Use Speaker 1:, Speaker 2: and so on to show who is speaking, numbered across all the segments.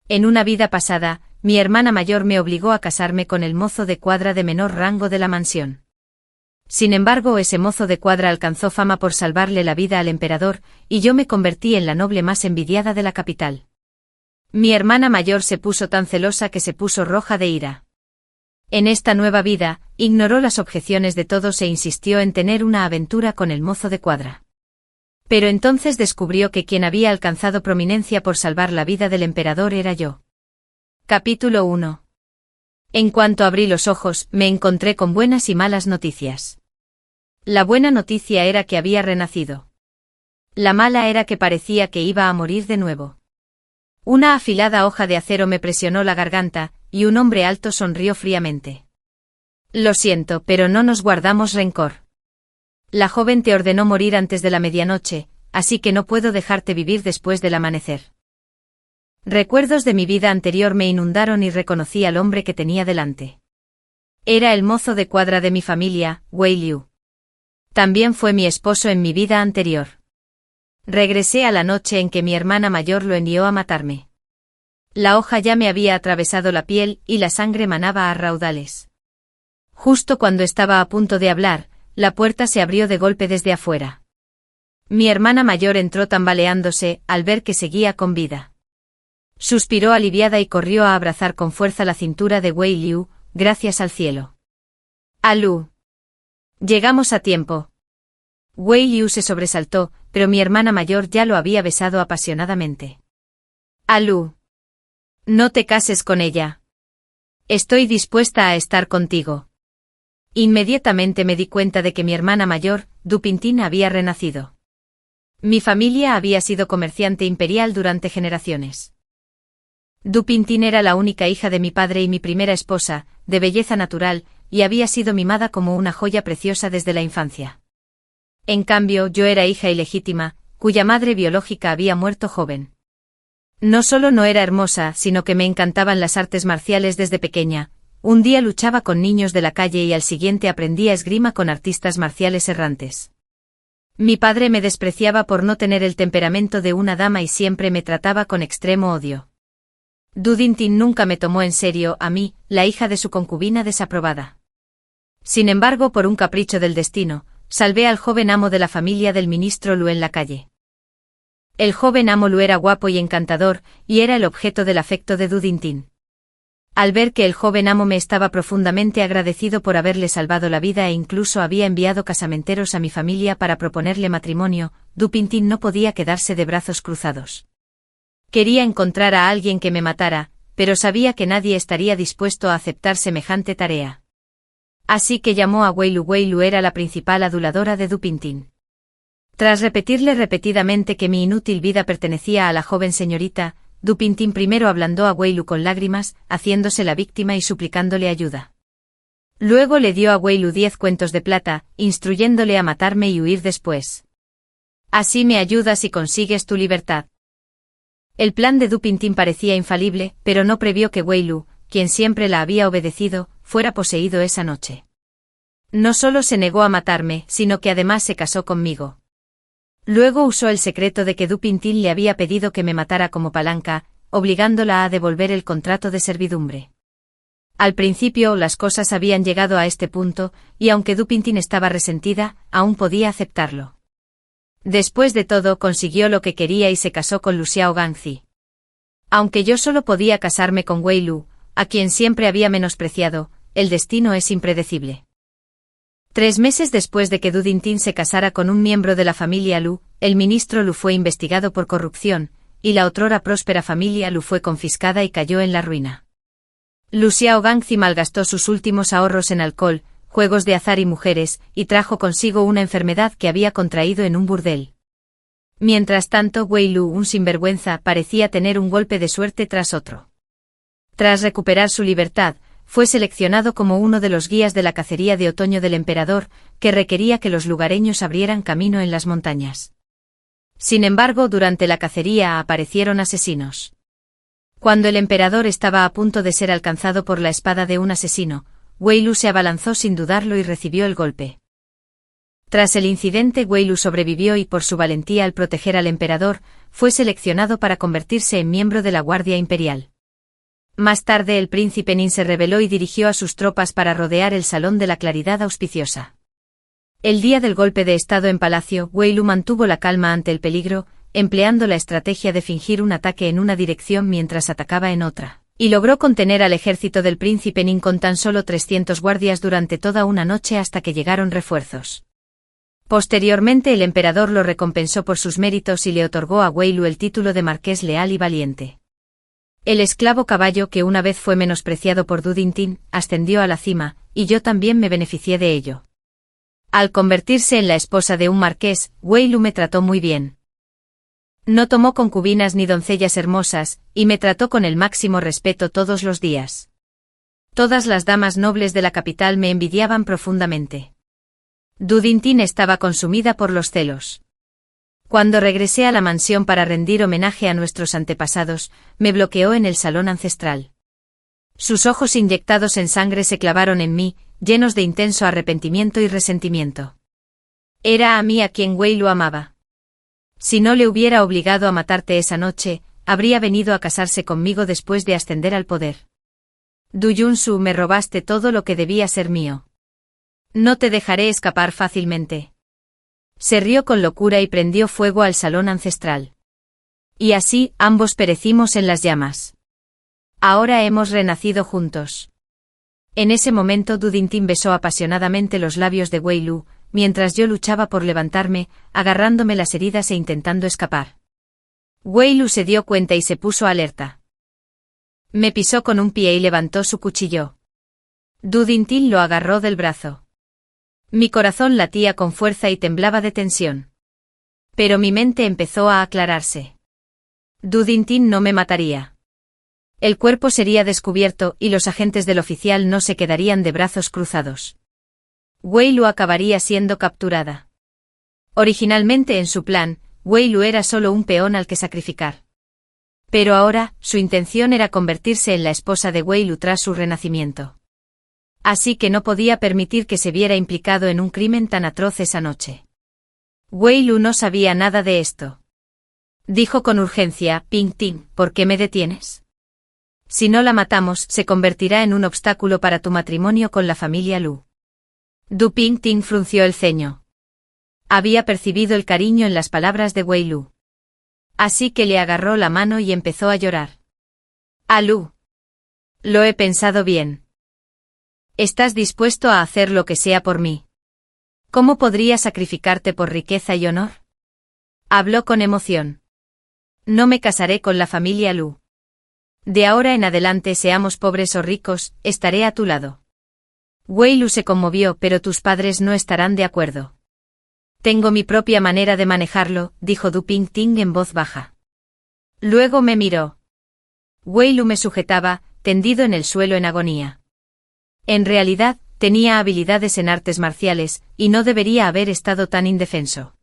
Speaker 1: En una vida pasada, mi hermana mayor me obligó a casarme con el mozo de cuadra de menor rango de la mansión. Sin embargo, ese mozo de cuadra alcanzó fama por salvarle la vida al emperador, y yo me convertí en la noble más envidiada de la capital. Mi hermana mayor se puso tan celosa que se puso roja de ira. En esta nueva vida, ignoró las objeciones de todos e insistió en tener una aventura con el mozo de cuadra. Pero entonces descubrió que quien había alcanzado prominencia por salvar la vida del emperador era yo. Capítulo 1. En cuanto abrí los ojos, me encontré con buenas y malas noticias. La buena noticia era que había renacido. La mala era que parecía que iba a morir de nuevo. Una afilada hoja de acero me presionó la garganta, y un hombre alto sonrió fríamente. Lo siento, pero no nos guardamos rencor. La joven te ordenó morir antes de la medianoche, así que no puedo dejarte vivir después del amanecer. Recuerdos de mi vida anterior me inundaron y reconocí al hombre que tenía delante. Era el mozo de cuadra de mi familia, Wei Liu. También fue mi esposo en mi vida anterior. Regresé a la noche en que mi hermana mayor lo envió a matarme. La hoja ya me había atravesado la piel y la sangre manaba a raudales. Justo cuando estaba a punto de hablar, la puerta se abrió de golpe desde afuera. Mi hermana mayor entró tambaleándose al ver que seguía con vida. Suspiró aliviada y corrió a abrazar con fuerza la cintura de Wei Liu, gracias al cielo. ¡Alu! Llegamos a tiempo. Wei Liu se sobresaltó, pero mi hermana mayor ya lo había besado apasionadamente. ¡Alu! No te cases con ella. Estoy dispuesta a estar contigo. Inmediatamente me di cuenta de que mi hermana mayor, Du Pintin, había renacido. Mi familia había sido comerciante imperial durante generaciones. Du Pintin era la única hija de mi padre y mi primera esposa, de belleza natural, y había sido mimada como una joya preciosa desde la infancia. En cambio, yo era hija ilegítima, cuya madre biológica había muerto joven. No solo no era hermosa, sino que me encantaban las artes marciales desde pequeña. Un día luchaba con niños de la calle y al siguiente aprendía esgrima con artistas marciales errantes. Mi padre me despreciaba por no tener el temperamento de una dama y siempre me trataba con extremo odio. Du Pintin nunca me tomó en serio a mí, la hija de su concubina desaprobada. Sin embargo, por un capricho del destino, salvé al joven amo de la familia del ministro Lu en la calle. El joven amo Lu era guapo y encantador, y era el objeto del afecto de Du Pintin. Al ver que el joven amo me estaba profundamente agradecido por haberle salvado la vida e incluso había enviado casamenteros a mi familia para proponerle matrimonio, Du Pintin no podía quedarse de brazos cruzados. Quería encontrar a alguien que me matara, pero sabía que nadie estaría dispuesto a aceptar semejante tarea. Así que llamó a Wei Lu. Wei Lu era la principal aduladora de Du Pintin. Tras repetirle repetidamente que mi inútil vida pertenecía a la joven señorita, Du Pintin primero ablandó a Wei Lu con lágrimas, haciéndose la víctima y suplicándole ayuda. Luego le dio a Wei Lu 10 cuentos de plata, instruyéndole a matarme y huir después. Así me ayudas y consigues tu libertad. El plan de Du Pintin parecía infalible, pero no previó que Wei Lu, quien siempre la había obedecido, fuera poseído esa noche. No solo se negó a matarme, sino que además se casó conmigo. Luego usó el secreto de que Du Pintin le había pedido que me matara como palanca, obligándola a devolver el contrato de servidumbre. Al principio las cosas habían llegado a este punto, y aunque Du Pintin estaba resentida, aún podía aceptarlo. Después de todo consiguió lo que quería y se casó con Lu Xiao Gangzi. Aunque yo solo podía casarme con Wei Lu, a quien siempre había menospreciado, el destino es impredecible. 3 meses después de que Du Pintin se casara con un miembro de la familia Lu, el ministro Lu fue investigado por corrupción, y la otrora próspera familia Lu fue confiscada y cayó en la ruina. Lu Xiao Gangzi malgastó sus últimos ahorros en alcohol, juegos de azar y mujeres, y trajo consigo una enfermedad que había contraído en un burdel. Mientras tanto, Wei Lu, un sinvergüenza, parecía tener un golpe de suerte tras otro. Tras recuperar su libertad, fue seleccionado como uno de los guías de la cacería de otoño del emperador, que requería que los lugareños abrieran camino en las montañas. Sin embargo, durante la cacería aparecieron asesinos. Cuando el emperador estaba a punto de ser alcanzado por la espada de un asesino, Wei Lu se abalanzó sin dudarlo y recibió el golpe. Tras el incidente, Wei Lu sobrevivió y por su valentía al proteger al emperador, fue seleccionado para convertirse en miembro de la Guardia Imperial. Más tarde el príncipe Nin se rebeló y dirigió a sus tropas para rodear el Salón de la Claridad Auspiciosa. El día del golpe de estado en Palacio, Wei Lu mantuvo la calma ante el peligro, empleando la estrategia de fingir un ataque en una dirección mientras atacaba en otra, y logró contener al ejército del príncipe Nin con tan solo 300 guardias durante toda una noche hasta que llegaron refuerzos. Posteriormente el emperador lo recompensó por sus méritos y le otorgó a Wei Lu el título de marqués leal y valiente. El esclavo caballo que una vez fue menospreciado por Du Dintin, ascendió a la cima, y yo también me beneficié de ello. Al convertirse en la esposa de un marqués, Wei Lu me trató muy bien. No tomó concubinas ni doncellas hermosas, y me trató con el máximo respeto todos los días. Todas las damas nobles de la capital me envidiaban profundamente. Du Dintin estaba consumida por los celos. Cuando regresé a la mansión para rendir homenaje a nuestros antepasados, me bloqueó en el salón ancestral. Sus ojos inyectados en sangre se clavaron en mí, llenos de intenso arrepentimiento y resentimiento. Era a mí a quien Wei Lu amaba. Si no le hubiera obligado a matarte esa noche, habría venido a casarse conmigo después de ascender al poder. Du Yunsu, me robaste todo lo que debía ser mío. No te dejaré escapar fácilmente. Se rió con locura y prendió fuego al salón ancestral. Y así, ambos perecimos en las llamas. Ahora hemos renacido juntos. En ese momento Du Dintin besó apasionadamente los labios de Wei Lu, mientras yo luchaba por levantarme, agarrándome las heridas e intentando escapar. Wei Lu se dio cuenta y se puso alerta. Me pisó con un pie y levantó su cuchillo. Du Dintin lo agarró del brazo. Mi corazón latía con fuerza y temblaba de tensión. Pero mi mente empezó a aclararse. Du Dintin no me mataría. El cuerpo sería descubierto y los agentes del oficial no se quedarían de brazos cruzados. Wei Lu acabaría siendo capturada. Originalmente en su plan, Wei Lu era solo un peón al que sacrificar. Pero ahora, su intención era convertirse en la esposa de Wei Lu tras su renacimiento. Así que no podía permitir que se viera implicado en un crimen tan atroz esa noche. Wei Lu no sabía nada de esto. Dijo con urgencia, Ping Ting, ¿por qué me detienes? Si no la matamos, se convertirá en un obstáculo para tu matrimonio con la familia Lu. Du Ping Ting frunció el ceño. Había percibido el cariño en las palabras de Wei Lu. Así que le agarró la mano y empezó a llorar. Ah, Lu. Lo he pensado bien. ¿Estás dispuesto a hacer lo que sea por mí? ¿Cómo podría sacrificarte por riqueza y honor? Habló con emoción. No me casaré con la familia Lu. De ahora en adelante, seamos pobres o ricos, estaré a tu lado. Wei Lu se conmovió, pero tus padres no estarán de acuerdo. Tengo mi propia manera de manejarlo, dijo Du Ping Ting en voz baja. Luego me miró. Wei Lu me sujetaba, tendido en el suelo en agonía. En realidad, tenía habilidades en artes marciales, y no debería haber estado tan indefenso.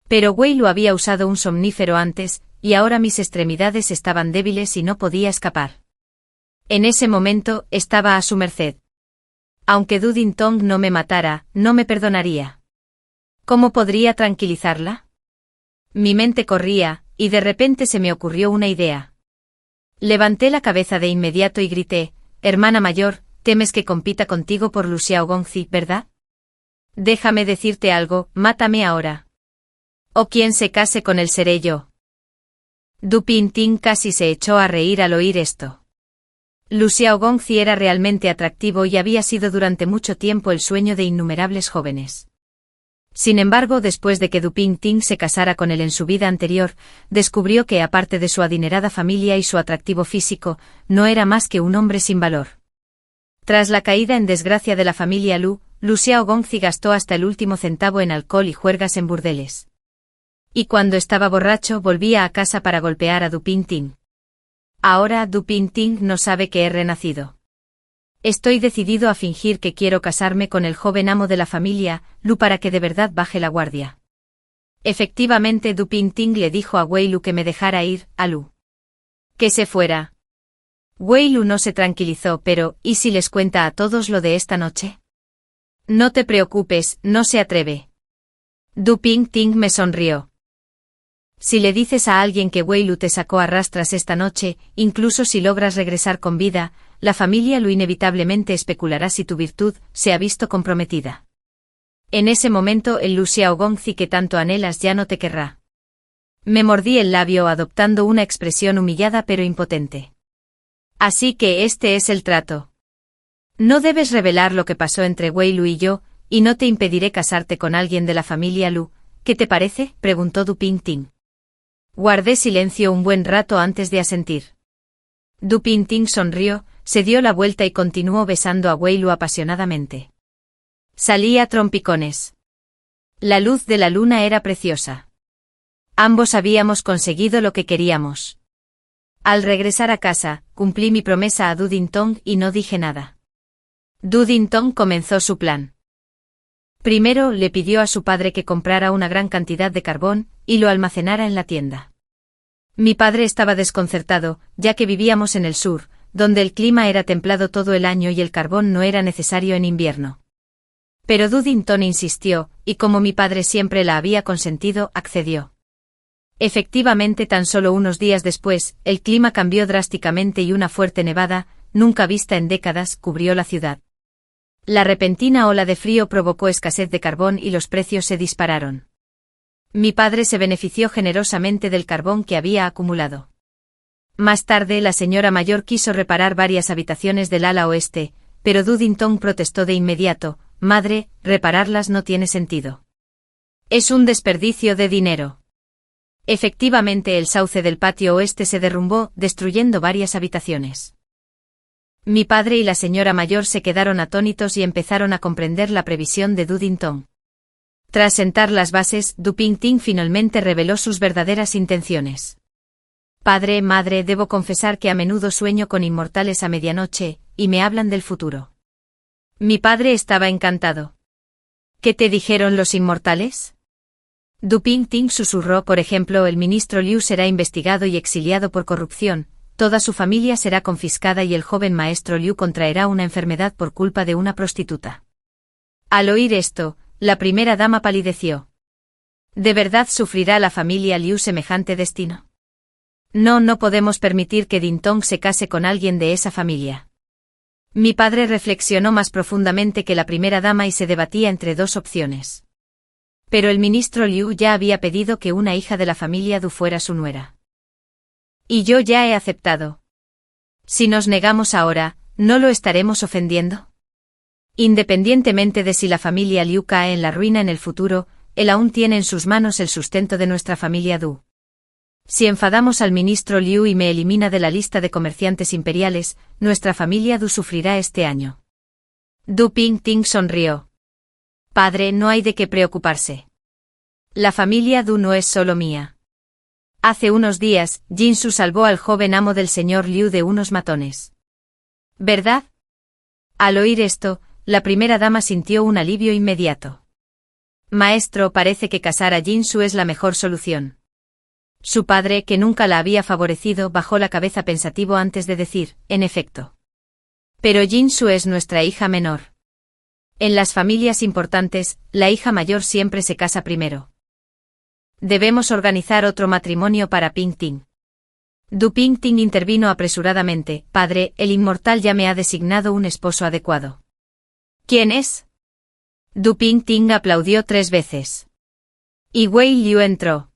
Speaker 1: Pero Wei Lu había usado un somnífero antes, y ahora mis extremidades estaban débiles y no podía escapar. En ese momento, estaba a su merced. Aunque Du Dintong no me matara, no me perdonaría. ¿Cómo podría tranquilizarla? Mi mente corría, y de repente se me ocurrió una idea. Levanté la cabeza de inmediato y grité, hermana mayor, temes que compita contigo por Lu Xiaogongzi, ¿verdad? Déjame decirte algo, mátame ahora. O quien se case con él seré yo. Du Ping Ting casi se echó a reír al oír esto. Lu Xiaogongzi era realmente atractivo y había sido durante mucho tiempo el sueño de innumerables jóvenes. Sin embargo, después de que Du Ping Ting se casara con él en su vida anterior, descubrió que aparte de su adinerada familia y su atractivo físico, no era más que un hombre sin valor. Tras la caída en desgracia de la familia Lu, Lu Xiaogongzi gastó hasta el último centavo en alcohol y juergas en burdeles. Y cuando estaba borracho volvía a casa para golpear a Du Ping Ting. Ahora Du Ping Ting no sabe que he renacido. Estoy decidido a fingir que quiero casarme con el joven amo de la familia, Lu, para que de verdad baje la guardia. Efectivamente, Du Ping Ting le dijo a Wei Lu que me dejara ir, a Lu. Que se fuera. Wei Lu no se tranquilizó, pero, ¿y si les cuenta a todos lo de esta noche? No te preocupes, no se atreve. Du Ping Ting me sonrió. Si le dices a alguien que Wei Lu te sacó a rastras esta noche, incluso si logras regresar con vida, la familia Lu inevitablemente especulará si tu virtud se ha visto comprometida. En ese momento el Lu Xiaogongzi que tanto anhelas ya no te querrá. Me mordí el labio adoptando una expresión humillada pero impotente. Así que este es el trato. No debes revelar lo que pasó entre Wei Lu y yo, y no te impediré casarte con alguien de la familia Lu. ¿Qué te parece?, preguntó Du Pingting. Guardé silencio un buen rato antes de asentir. Du Pingting sonrió, se dio la vuelta y continuó besando a Wei Lu apasionadamente. Salí a trompicones. La luz de la luna era preciosa. Ambos habíamos conseguido lo que queríamos. Al regresar a casa, cumplí mi promesa a Du Dintong y no dije nada. Du Dintong comenzó su plan. Primero le pidió a su padre que comprara una gran cantidad de carbón y lo almacenara en la tienda. Mi padre estaba desconcertado, ya que vivíamos en el sur, donde el clima era templado todo el año y el carbón no era necesario en invierno. Pero Du Dintong insistió, y como mi padre siempre la había consentido, accedió. Efectivamente, tan solo unos días después, el clima cambió drásticamente y una fuerte nevada, nunca vista en décadas, cubrió la ciudad. La repentina ola de frío provocó escasez de carbón y los precios se dispararon. Mi padre se benefició generosamente del carbón que había acumulado. Más tarde, la señora mayor quiso reparar varias habitaciones del ala oeste, pero Du Dintong protestó de inmediato: «Madre, repararlas no tiene sentido. Es un desperdicio de dinero». Efectivamente, el sauce del patio oeste se derrumbó, destruyendo varias habitaciones. Mi padre y la señora mayor se quedaron atónitos y empezaron a comprender la previsión de Du Dintong. Tras sentar las bases, Du Pingting finalmente reveló sus verdaderas intenciones. «Padre, madre, debo confesar que a menudo sueño con inmortales a medianoche, y me hablan del futuro». Mi padre estaba encantado. «¿Qué te dijeron los inmortales?». Du Pingting susurró: «Por ejemplo, el ministro Liu será investigado y exiliado por corrupción, toda su familia será confiscada y el joven maestro Liu contraerá una enfermedad por culpa de una prostituta». Al oír esto, la primera dama palideció. ¿De verdad sufrirá la familia Liu semejante destino? No podemos permitir que Dintong se case con alguien de esa familia. Mi padre reflexionó más profundamente que la primera dama y se debatía entre dos opciones. Pero el ministro Liu ya había pedido que una hija de la familia Du fuera su nuera. Y yo ya he aceptado. Si nos negamos ahora, ¿no lo estaremos ofendiendo? Independientemente de si la familia Liu cae en la ruina en el futuro, él aún tiene en sus manos el sustento de nuestra familia Du. Si enfadamos al ministro Liu y me elimina de la lista de comerciantes imperiales, nuestra familia Du sufrirá este año. Du Pingting sonrió. Padre, no hay de qué preocuparse. La familia Du no es solo mía. Hace unos días, Jinsu salvó al joven amo del señor Liu de unos matones. ¿Verdad? Al oír esto, la primera dama sintió un alivio inmediato. Maestro, parece que casar a Jinsu es la mejor solución. Su padre, que nunca la había favorecido, bajó la cabeza pensativo antes de decir: en efecto. Pero Jinsu es nuestra hija menor. En las familias importantes, la hija mayor siempre se casa primero. Debemos organizar otro matrimonio para Pingting. Du Pingting intervino apresuradamente: Padre, el inmortal ya me ha designado un esposo adecuado. ¿Quién es? Du Pingting aplaudió 3 veces. Y Wei Liu entró.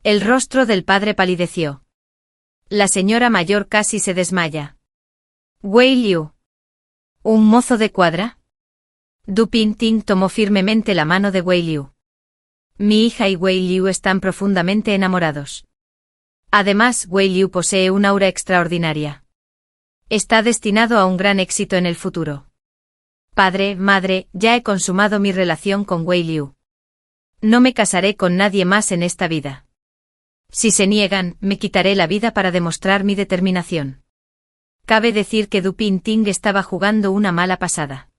Speaker 1: El rostro del padre palideció. La señora mayor casi se desmaya. Wei Liu. ¿Un mozo de cuadra? Du Pingting tomó firmemente la mano de Wei Liu. Mi hija y Wei Liu están profundamente enamorados. Además, Wei Liu posee un aura extraordinaria. Está destinado a un gran éxito en el futuro. Padre, madre, ya he consumado mi relación con Wei Liu. No me casaré con nadie más en esta vida. Si se niegan, me quitaré la vida para demostrar mi determinación. Cabe decir que Du Pingting estaba jugando una mala pasada.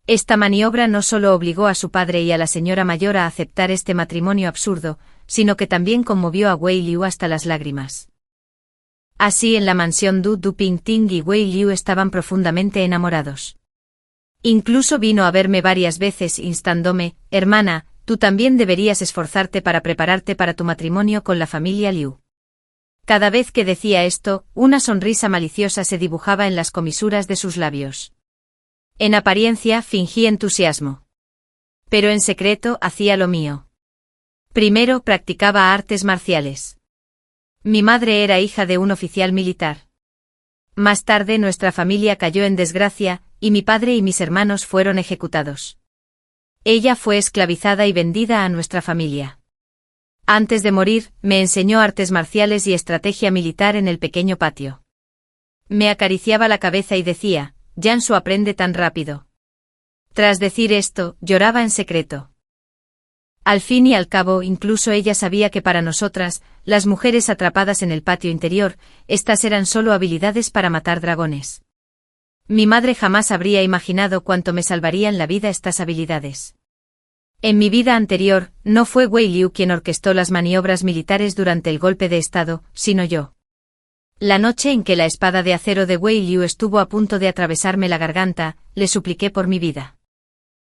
Speaker 1: Esta maniobra no solo obligó a su padre y a la señora mayor a aceptar este matrimonio absurdo, sino que también conmovió a Wei Liu hasta las lágrimas. Así, en la mansión Du Pingting y Wei Liu estaban profundamente enamorados. Incluso vino a verme varias veces instándome: hermana, tú también deberías esforzarte para prepararte para tu matrimonio con la familia Liu. Cada vez que decía esto, una sonrisa maliciosa se dibujaba en las comisuras de sus labios. En apariencia fingí entusiasmo. Pero en secreto hacía lo mío. Primero practicaba artes marciales. Mi madre era hija de un oficial militar. Más tarde nuestra familia cayó en desgracia, y mi padre y mis hermanos fueron ejecutados. Ella fue esclavizada y vendida a nuestra familia. Antes de morir, me enseñó artes marciales y estrategia militar en el pequeño patio. Me acariciaba la cabeza y decía, Jansu aprende tan rápido. Tras decir esto, lloraba en secreto. Al fin y al cabo, incluso ella sabía que para nosotras, las mujeres atrapadas en el patio interior, estas eran solo habilidades para matar dragones. Mi madre jamás habría imaginado cuánto me salvarían la vida estas habilidades. En mi vida anterior, no fue Wei Liu quien orquestó las maniobras militares durante el golpe de estado, sino yo. La noche en que la espada de acero de Wei Liu estuvo a punto de atravesarme la garganta, le supliqué por mi vida.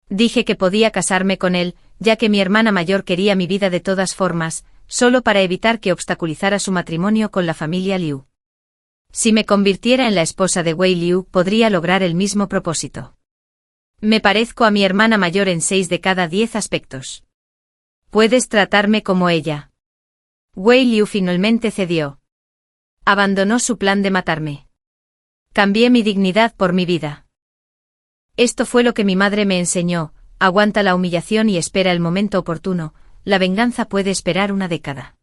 Speaker 1: Dije que podía casarme con él, ya que mi hermana mayor quería mi vida de todas formas, solo para evitar que obstaculizara su matrimonio con la familia Liu. Si me convirtiera en la esposa de Wei Liu, podría lograr el mismo propósito. Me parezco a mi hermana mayor en 6 de cada 10 aspectos. Puedes tratarme como ella. Wei Liu finalmente cedió. Abandonó su plan de matarme. Cambié mi dignidad por mi vida. Esto fue lo que mi madre me enseñó, aguanta la humillación y espera el momento oportuno, la venganza puede esperar una década.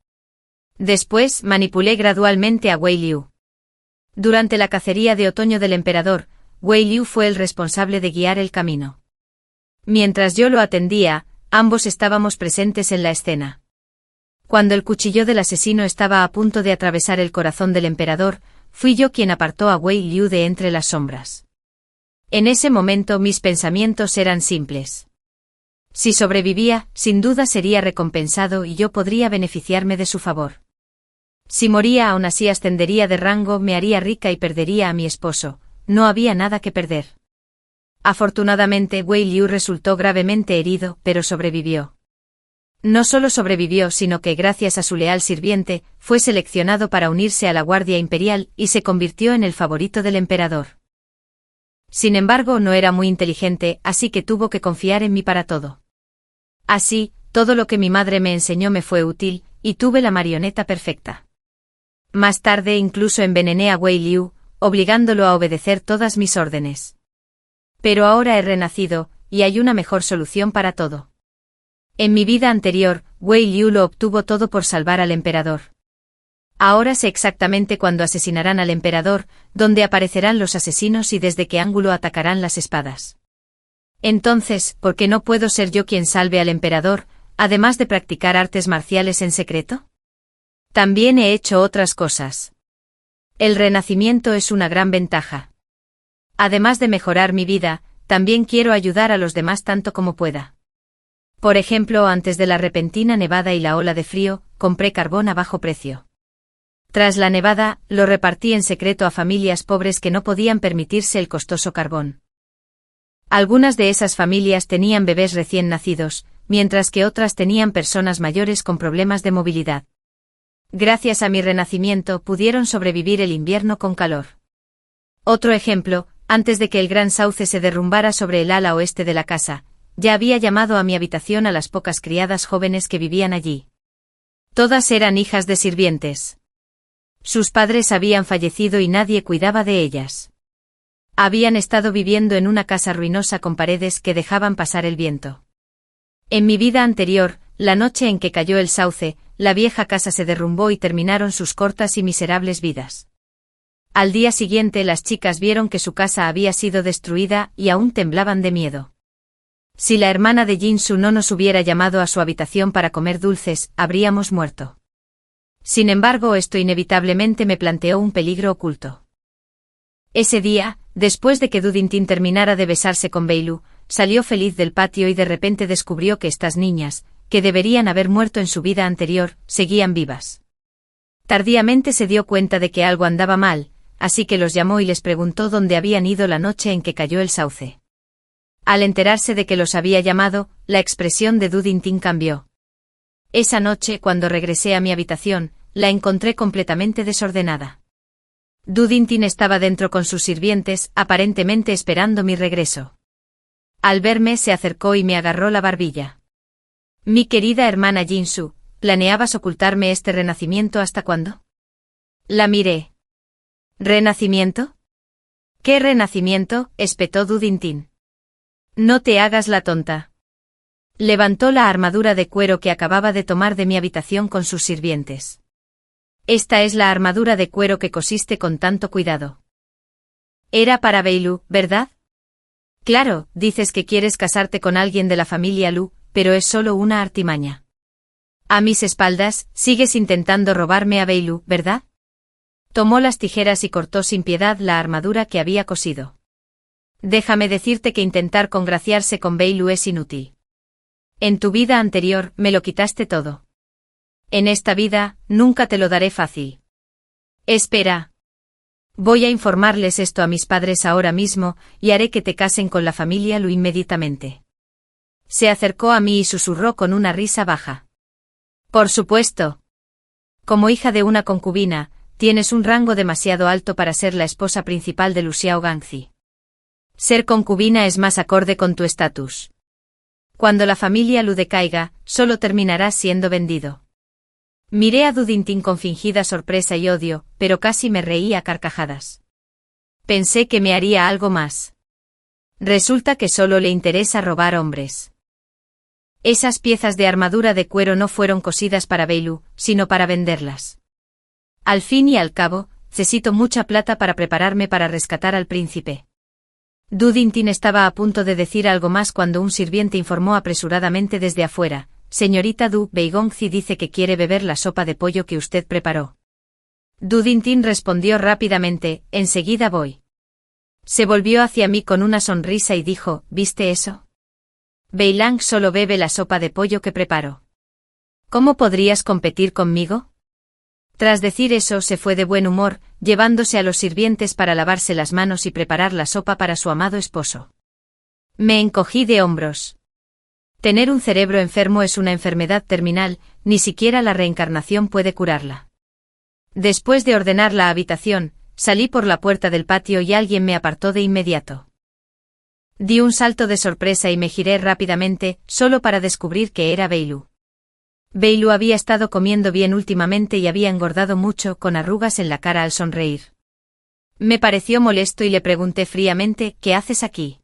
Speaker 1: Después, manipulé gradualmente a Wei Liu. Durante la cacería de otoño del emperador, Wei Liu fue el responsable de guiar el camino. Mientras yo lo atendía, ambos estábamos presentes en la escena. Cuando el cuchillo del asesino estaba a punto de atravesar el corazón del emperador, fui yo quien apartó a Wei Liu de entre las sombras. En ese momento mis pensamientos eran simples. Si sobrevivía, sin duda sería recompensado y yo podría beneficiarme de su favor. Si moría aún así ascendería de rango, me haría rica y perdería a mi esposo, no había nada que perder. Afortunadamente Wei Liu resultó gravemente herido, pero sobrevivió. No solo sobrevivió, sino que gracias a su leal sirviente, fue seleccionado para unirse a la Guardia Imperial y se convirtió en el favorito del emperador. Sin embargo, no era muy inteligente, así que tuvo que confiar en mí para todo. Así, todo lo que mi madre me enseñó me fue útil, y tuve la marioneta perfecta. Más tarde incluso envenené a Wei Liu, obligándolo a obedecer todas mis órdenes. Pero ahora he renacido, y hay una mejor solución para todo. En mi vida anterior, Wei Liu lo obtuvo todo por salvar al emperador. Ahora sé exactamente cuándo asesinarán al emperador, dónde aparecerán los asesinos y desde qué ángulo atacarán las espadas. Entonces, ¿por qué no puedo ser yo quien salve al emperador, además de practicar artes marciales en secreto? También he hecho otras cosas. El renacimiento es una gran ventaja. Además de mejorar mi vida, también quiero ayudar a los demás tanto como pueda. Por ejemplo, antes de la repentina nevada y la ola de frío, compré carbón a bajo precio. Tras la nevada, lo repartí en secreto a familias pobres que no podían permitirse el costoso carbón. Algunas de esas familias tenían bebés recién nacidos, mientras que otras tenían personas mayores con problemas de movilidad. Gracias a mi renacimiento pudieron sobrevivir el invierno con calor. Otro ejemplo, antes de que el gran sauce se derrumbara sobre el ala oeste de la casa, ya había llamado a mi habitación a las pocas criadas jóvenes que vivían allí. Todas eran hijas de sirvientes. Sus padres habían fallecido y nadie cuidaba de ellas. Habían estado viviendo en una casa ruinosa con paredes que dejaban pasar el viento. En mi vida anterior, la noche en que cayó el sauce, la vieja casa se derrumbó y terminaron sus cortas y miserables vidas. Al día siguiente las chicas vieron que su casa había sido destruida y aún temblaban de miedo. Si la hermana de Jinsu no nos hubiera llamado a su habitación para comer dulces, habríamos muerto. Sin embargo, esto inevitablemente me planteó un peligro oculto. Ese día, después de que Du Dintin terminara de besarse con Beilu, salió feliz del patio y de repente descubrió que estas niñas, que deberían haber muerto en su vida anterior, seguían vivas. Tardíamente se dio cuenta de que algo andaba mal, así que los llamó y les preguntó dónde habían ido la noche en que cayó el sauce. Al enterarse de que los había llamado, la expresión de Du Dintin cambió. Esa noche, cuando regresé a mi habitación, la encontré completamente desordenada. Du Dintin estaba dentro con sus sirvientes, aparentemente esperando mi regreso. Al verme se acercó y me agarró la barbilla. Mi querida hermana Jinsu, ¿planeabas ocultarme este renacimiento hasta cuándo? La miré. ¿Renacimiento? ¿Qué renacimiento?, espetó Du Dintin. No te hagas la tonta. Levantó la armadura de cuero que acababa de tomar de mi habitación con sus sirvientes. Esta es la armadura de cuero que cosiste con tanto cuidado. Era para Bei Lu, ¿verdad? Claro, dices que quieres casarte con alguien de la familia Lu, pero es solo una artimaña. A mis espaldas, sigues intentando robarme a Bei Lu, ¿verdad? Tomó las tijeras y cortó sin piedad la armadura que había cosido. Déjame decirte que intentar congraciarse con Bei Lu es inútil. En tu vida anterior, me lo quitaste todo. En esta vida, nunca te lo daré fácil. Espera. Voy a informarles esto a mis padres ahora mismo, y haré que te casen con la familia Lu inmediatamente. Se acercó a mí y susurró con una risa baja. Por supuesto. Como hija de una concubina, tienes un rango demasiado alto para ser la esposa principal de Lu Xiaogangzi. Ser concubina es más acorde con tu estatus. Cuando la familia Lu decaiga, solo terminarás siendo vendido. Miré a Du Dintin con fingida sorpresa y odio, pero casi me reí a carcajadas. Pensé que me haría algo más. Resulta que solo le interesa robar hombres. Esas piezas de armadura de cuero no fueron cosidas para Bei Lu, sino para venderlas. Al fin y al cabo, necesito mucha plata para prepararme para rescatar al príncipe. Du Dintin estaba a punto de decir algo más cuando un sirviente informó apresuradamente desde afuera. Señorita Du, Beigongzi dice que quiere beber la sopa de pollo que usted preparó. Du Dintin respondió rápidamente, enseguida voy. Se volvió hacia mí con una sonrisa y dijo, ¿viste eso? Bei Lang solo bebe la sopa de pollo que preparo. ¿Cómo podrías competir conmigo? Tras decir eso se fue de buen humor, llevándose a los sirvientes para lavarse las manos y preparar la sopa para su amado esposo. Me encogí de hombros. Tener un cerebro enfermo es una enfermedad terminal, ni siquiera la reencarnación puede curarla. Después de ordenar la habitación, salí por la puerta del patio y alguien me apartó de inmediato. Di un salto de sorpresa y me giré rápidamente, solo para descubrir que era Bei Lu. Bei Lu había estado comiendo bien últimamente y había engordado mucho, con arrugas en la cara al sonreír. Me pareció molesto y le pregunté fríamente, ¿qué haces aquí?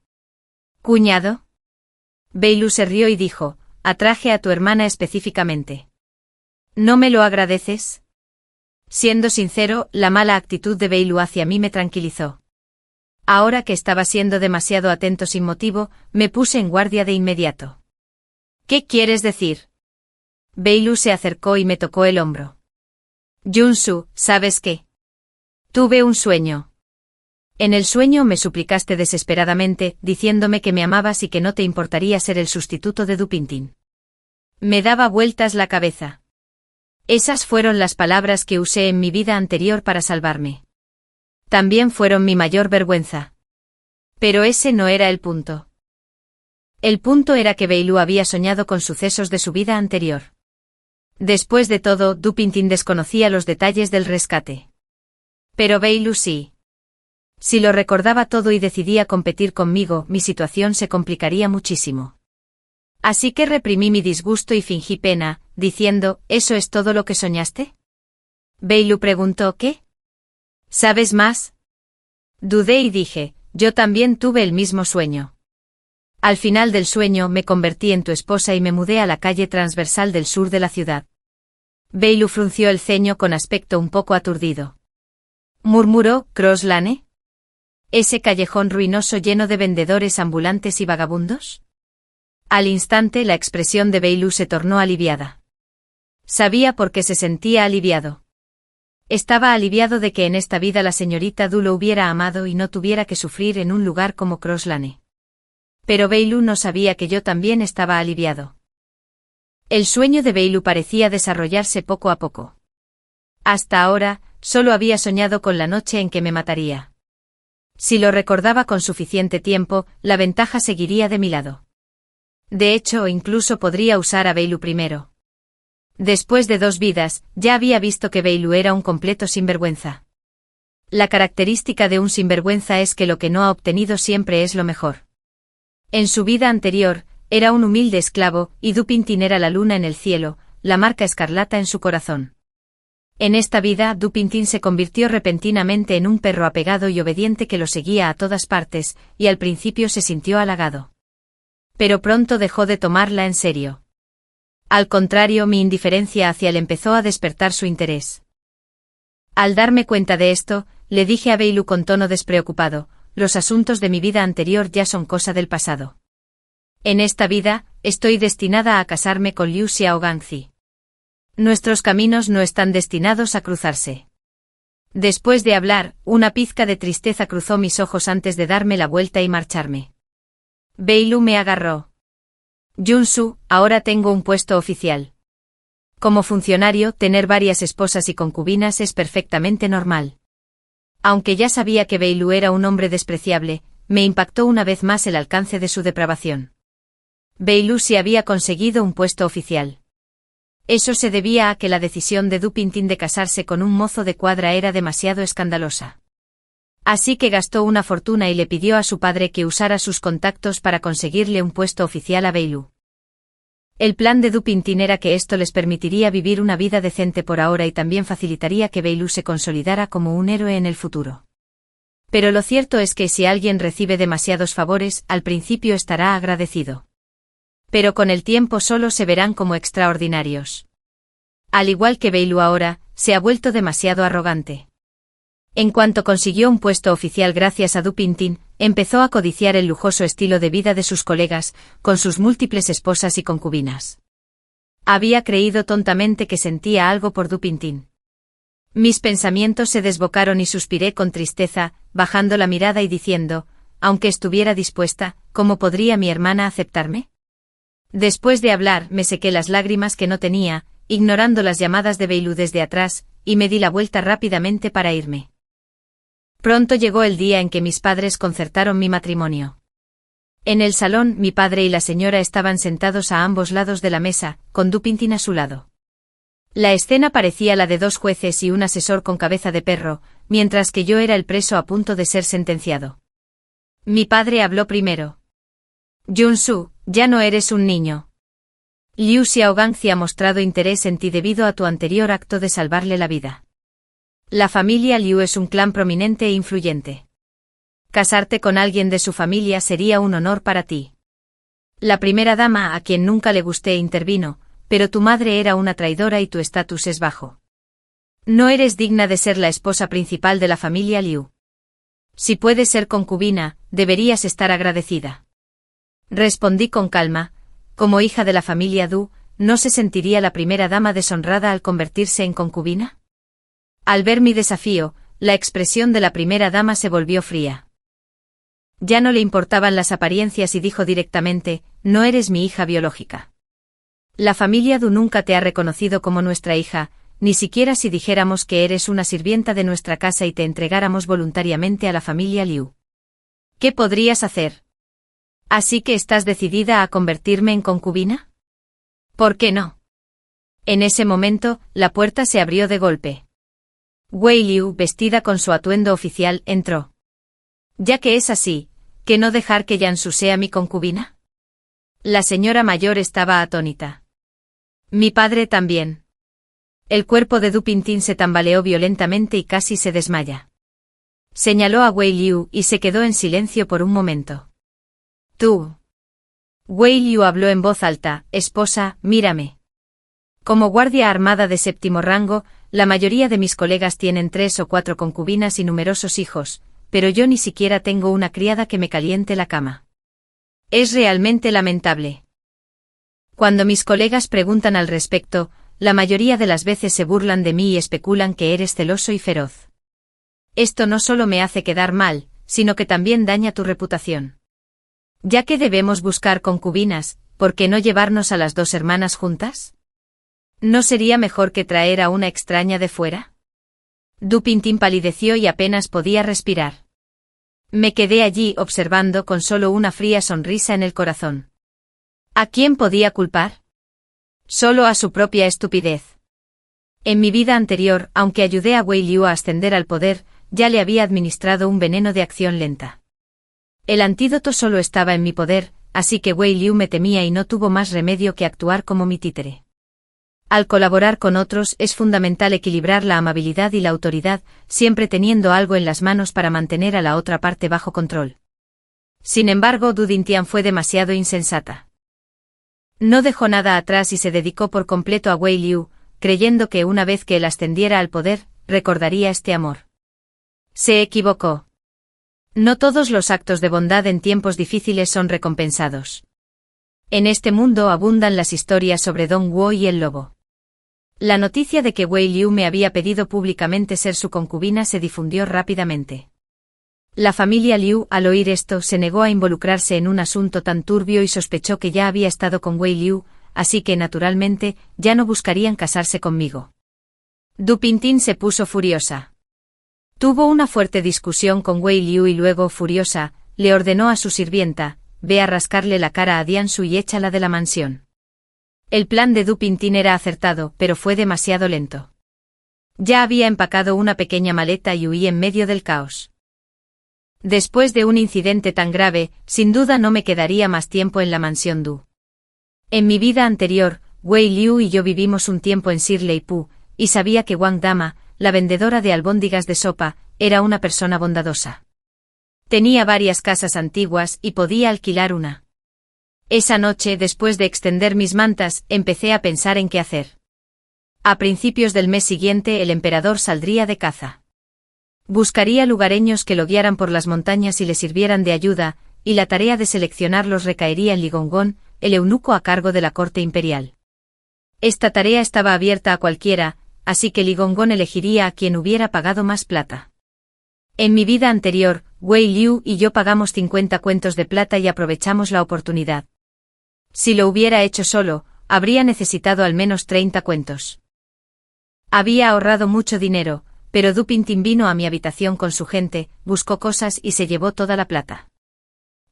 Speaker 1: ¿Cuñado? Bei Lu se rió y dijo, atraje a tu hermana específicamente. ¿No me lo agradeces? Siendo sincero, la mala actitud de Bei Lu hacia mí me tranquilizó. Ahora que estaba siendo demasiado atento sin motivo, me puse en guardia de inmediato. ¿Qué quieres decir? Bei Lu se acercó y me tocó el hombro. Junsu, ¿sabes qué? Tuve un sueño. En el sueño me suplicaste desesperadamente, diciéndome que me amabas y que no te importaría ser el sustituto de Du Pintin. Me daba vueltas la cabeza. Esas fueron las palabras que usé en mi vida anterior para salvarme. También fueron mi mayor vergüenza. Pero ese no era el punto. El punto era que Bei Lu había soñado con sucesos de su vida anterior. Después de todo, Du Pintin desconocía los detalles del rescate. Pero Bei Lu sí. Si lo recordaba todo y decidía competir conmigo, mi situación se complicaría muchísimo. Así que reprimí mi disgusto y fingí pena, diciendo, ¿eso es todo lo que soñaste? Bei Lu preguntó, ¿qué? ¿Sabes más? Dudé y dije, yo también tuve el mismo sueño. Al final del sueño me convertí en tu esposa y me mudé a la calle transversal del sur de la ciudad. Bei Lu frunció el ceño con aspecto un poco aturdido. Murmuró, ¿Cross Lane? ¿Ese callejón ruinoso lleno de vendedores ambulantes y vagabundos? Al instante la expresión de Bei Lu se tornó aliviada. Sabía por qué se sentía aliviado. Estaba aliviado de que en esta vida la señorita Du lo hubiera amado y no tuviera que sufrir en un lugar como Cross Lane. Pero Bei Lu no sabía que yo también estaba aliviado. El sueño de Bei Lu parecía desarrollarse poco a poco. Hasta ahora, solo había soñado con la noche en que me mataría. Si lo recordaba con suficiente tiempo, la ventaja seguiría de mi lado. De hecho, incluso podría usar a Bailu primero. Después de 2 vidas, ya había visto que Bailu era un completo sinvergüenza. La característica de un sinvergüenza es que lo que no ha obtenido siempre es lo mejor. En su vida anterior, era un humilde esclavo, y Dupintin era la luna en el cielo, la marca escarlata en su corazón. En esta vida, Dupintin se convirtió repentinamente en un perro apegado y obediente que lo seguía a todas partes, y al principio se sintió halagado. Pero pronto dejó de tomarla en serio. Al contrario, mi indiferencia hacia él empezó a despertar su interés. Al darme cuenta de esto, le dije a Bailu con tono despreocupado: los asuntos de mi vida anterior ya son cosa del pasado. En esta vida, estoy destinada a casarme con Liu Xiaogangzi. Nuestros caminos no están destinados a cruzarse. Después de hablar, una pizca de tristeza cruzó mis ojos antes de darme la vuelta y marcharme. Bailu me agarró. Junsu, ahora tengo un puesto oficial. Como funcionario, tener varias esposas y concubinas es perfectamente normal. Aunque ya sabía que Bailu era un hombre despreciable, me impactó una vez más el alcance de su depravación. Bailu sí había conseguido un puesto oficial. Eso se debía a que la decisión de Dupintin de casarse con un mozo de cuadra era demasiado escandalosa. Así que gastó una fortuna y le pidió a su padre que usara sus contactos para conseguirle un puesto oficial a Bailu. El plan de Dupintin era que esto les permitiría vivir una vida decente por ahora y también facilitaría que Bailu se consolidara como un héroe en el futuro. Pero lo cierto es que si alguien recibe demasiados favores, al principio estará agradecido. Pero con el tiempo solo se verán como extraordinarios. Al igual que Bailu ahora, se ha vuelto demasiado arrogante. En cuanto consiguió un puesto oficial gracias a Dupintin, empezó a codiciar el lujoso estilo de vida de sus colegas, con sus múltiples esposas y concubinas. Había creído tontamente que sentía algo por Dupintin. Mis pensamientos se desbocaron y suspiré con tristeza, bajando la mirada y diciendo: aunque estuviera dispuesta, ¿cómo podría mi hermana aceptarme? Después de hablar, me sequé las lágrimas que no tenía, ignorando las llamadas de Bailu desde atrás, y me di la vuelta rápidamente para irme. Pronto llegó el día en que mis padres concertaron mi matrimonio. En el salón, mi padre y la señora estaban sentados a ambos lados de la mesa, con Dupintin a su lado. La escena parecía la de 2 jueces y un asesor con cabeza de perro, mientras que yo era el preso a punto de ser sentenciado. Mi padre habló primero. Junsu, ya no eres un niño. Liu Xiaogangzi ha mostrado interés en ti debido a tu anterior acto de salvarle la vida. La familia Liu es un clan prominente e influyente. Casarte con alguien de su familia sería un honor para ti. La primera dama, a quien nunca le gusté, intervino: pero tu madre era una traidora y tu estatus es bajo. No eres digna de ser la esposa principal de la familia Liu. Si puedes ser concubina, deberías estar agradecida. Respondí con calma: como hija de la familia Du, ¿no se sentiría la primera dama deshonrada al convertirse en concubina? Al ver mi desafío, la expresión de la primera dama se volvió fría. Ya no le importaban las apariencias y dijo directamente: no eres mi hija biológica. La familia Du nunca te ha reconocido como nuestra hija, ni siquiera si dijéramos que eres una sirvienta de nuestra casa y te entregáramos voluntariamente a la familia Liu. ¿Qué podrías hacer? ¿Así que estás decidida a convertirme en concubina? ¿Por qué no? En ese momento, la puerta se abrió de golpe. Wei Liu, vestida con su atuendo oficial, entró. Ya que es así, ¿qué no dejar que Yansu sea mi concubina? La señora mayor estaba atónita. Mi padre también. El cuerpo de Dupintin se tambaleó violentamente y casi se desmaya. Señaló a Wei Liu y se quedó en silencio por un momento. Tú. Wei Liu habló en voz alta: esposa, mírame. Como guardia armada de 7º rango, la mayoría de mis colegas tienen 3 o 4 concubinas y numerosos hijos, pero yo ni siquiera tengo una criada que me caliente la cama. Es realmente lamentable. Cuando mis colegas preguntan al respecto, la mayoría de las veces se burlan de mí y especulan que eres celoso y feroz. Esto no solo me hace quedar mal, sino que también daña tu reputación. Ya que debemos buscar concubinas, ¿por qué no llevarnos a las 2 hermanas juntas? ¿No sería mejor que traer a una extraña de fuera? Dupintin palideció y apenas podía respirar. Me quedé allí observando con solo una fría sonrisa en el corazón. ¿A quién podía culpar? Solo a su propia estupidez. En mi vida anterior, aunque ayudé a Wei Liu a ascender al poder, ya le había administrado un veneno de acción lenta. El antídoto solo estaba en mi poder, así que Wei Liu me temía y no tuvo más remedio que actuar como mi títere. Al colaborar con otros es fundamental equilibrar la amabilidad y la autoridad, siempre teniendo algo en las manos para mantener a la otra parte bajo control. Sin embargo, Du Dintian fue demasiado insensata. No dejó nada atrás y se dedicó por completo a Wei Liu, creyendo que una vez que él ascendiera al poder, recordaría este amor. Se equivocó. No todos los actos de bondad en tiempos difíciles son recompensados. En este mundo abundan las historias sobre Dong Guo y el lobo. La noticia de que Wei Liu me había pedido públicamente ser su concubina se difundió rápidamente. La familia Liu, al oír esto, se negó a involucrarse en un asunto tan turbio y sospechó que ya había estado con Wei Liu, así que naturalmente, ya no buscarían casarse conmigo. Du Pintin se puso furiosa. Tuvo una fuerte discusión con Wei Liu y luego, furiosa, le ordenó a su sirvienta: ve a rascarle la cara a Diansu y échala de la mansión. El plan de Du Pintin era acertado, pero fue demasiado lento. Ya había empacado una pequeña maleta y huí en medio del caos. Después de un incidente tan grave, sin duda no me quedaría más tiempo en la mansión Du. En mi vida anterior, Wei Liu y yo vivimos un tiempo en Shirley-Pu, y sabía que Wang Dama, la vendedora de albóndigas de sopa, era una persona bondadosa. Tenía varias casas antiguas y podía alquilar una. Esa noche, después de extender mis mantas, empecé a pensar en qué hacer. A principios del mes siguiente el emperador saldría de caza. Buscaría lugareños que lo guiaran por las montañas y le sirvieran de ayuda, y la tarea de seleccionarlos recaería en Li Gongong, el eunuco a cargo de la corte imperial. Esta tarea estaba abierta a cualquiera, así que Li Gongong elegiría a quien hubiera pagado más plata. En mi vida anterior, Wei Liu y yo pagamos 50 cuentos de plata y aprovechamos la oportunidad. Si lo hubiera hecho solo, habría necesitado al menos 30 cuentos. Había ahorrado mucho dinero, pero Du Pintin vino a mi habitación con su gente, buscó cosas y se llevó toda la plata.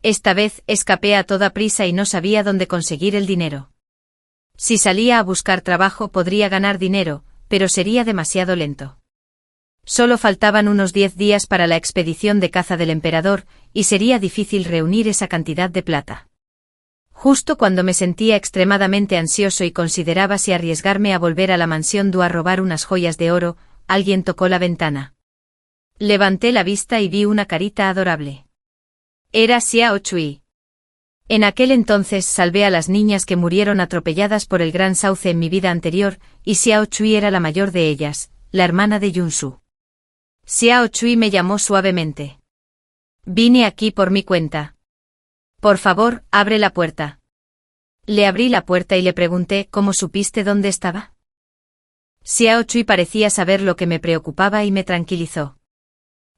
Speaker 1: Esta vez escapé a toda prisa y no sabía dónde conseguir el dinero. Si salía a buscar trabajo podría ganar dinero, pero sería demasiado lento. Solo faltaban unos 10 días para la expedición de caza del emperador, y sería difícil reunir esa cantidad de plata. Justo cuando me sentía extremadamente ansioso y consideraba si arriesgarme a volver a la mansión Du a robar unas joyas de oro, alguien tocó la ventana. Levanté la vista y vi una carita adorable. Era Xiao Chui. En aquel entonces salvé a las niñas que murieron atropelladas por el gran sauce en mi vida anterior, y Xiao Chui era la mayor de ellas, la hermana de Yunsu. Xiao Chui me llamó suavemente. Vine aquí por mi cuenta. Por favor, abre la puerta. Le abrí la puerta y le pregunté: ¿cómo supiste dónde estaba? Xiao Chui parecía saber lo que me preocupaba y me tranquilizó.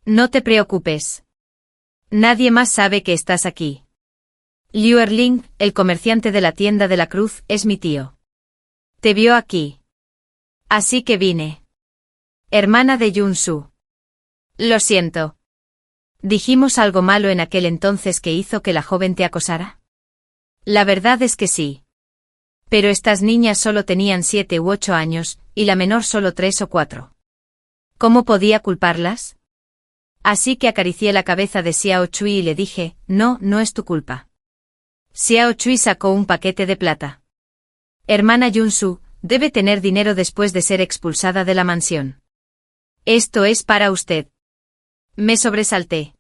Speaker 1: No te preocupes. Nadie más sabe que estás aquí. Liu Erling, el comerciante de la tienda de la Cruz, es mi tío. Te vio aquí. Así que vine. Hermana de Yunsu. Lo siento. ¿Dijimos algo malo en aquel entonces que hizo que la joven te acosara? La verdad es que sí. Pero estas niñas solo tenían 7 u 8 años, y la menor solo 3 o 4. ¿Cómo podía culparlas? Así que acaricié la cabeza de Xiao Chui y le dije: no, no es tu culpa. Xiao Chui sacó un paquete de plata. Hermana Yunsu, debe tener dinero después de ser expulsada de la mansión. Esto es para usted. Me sobresalté.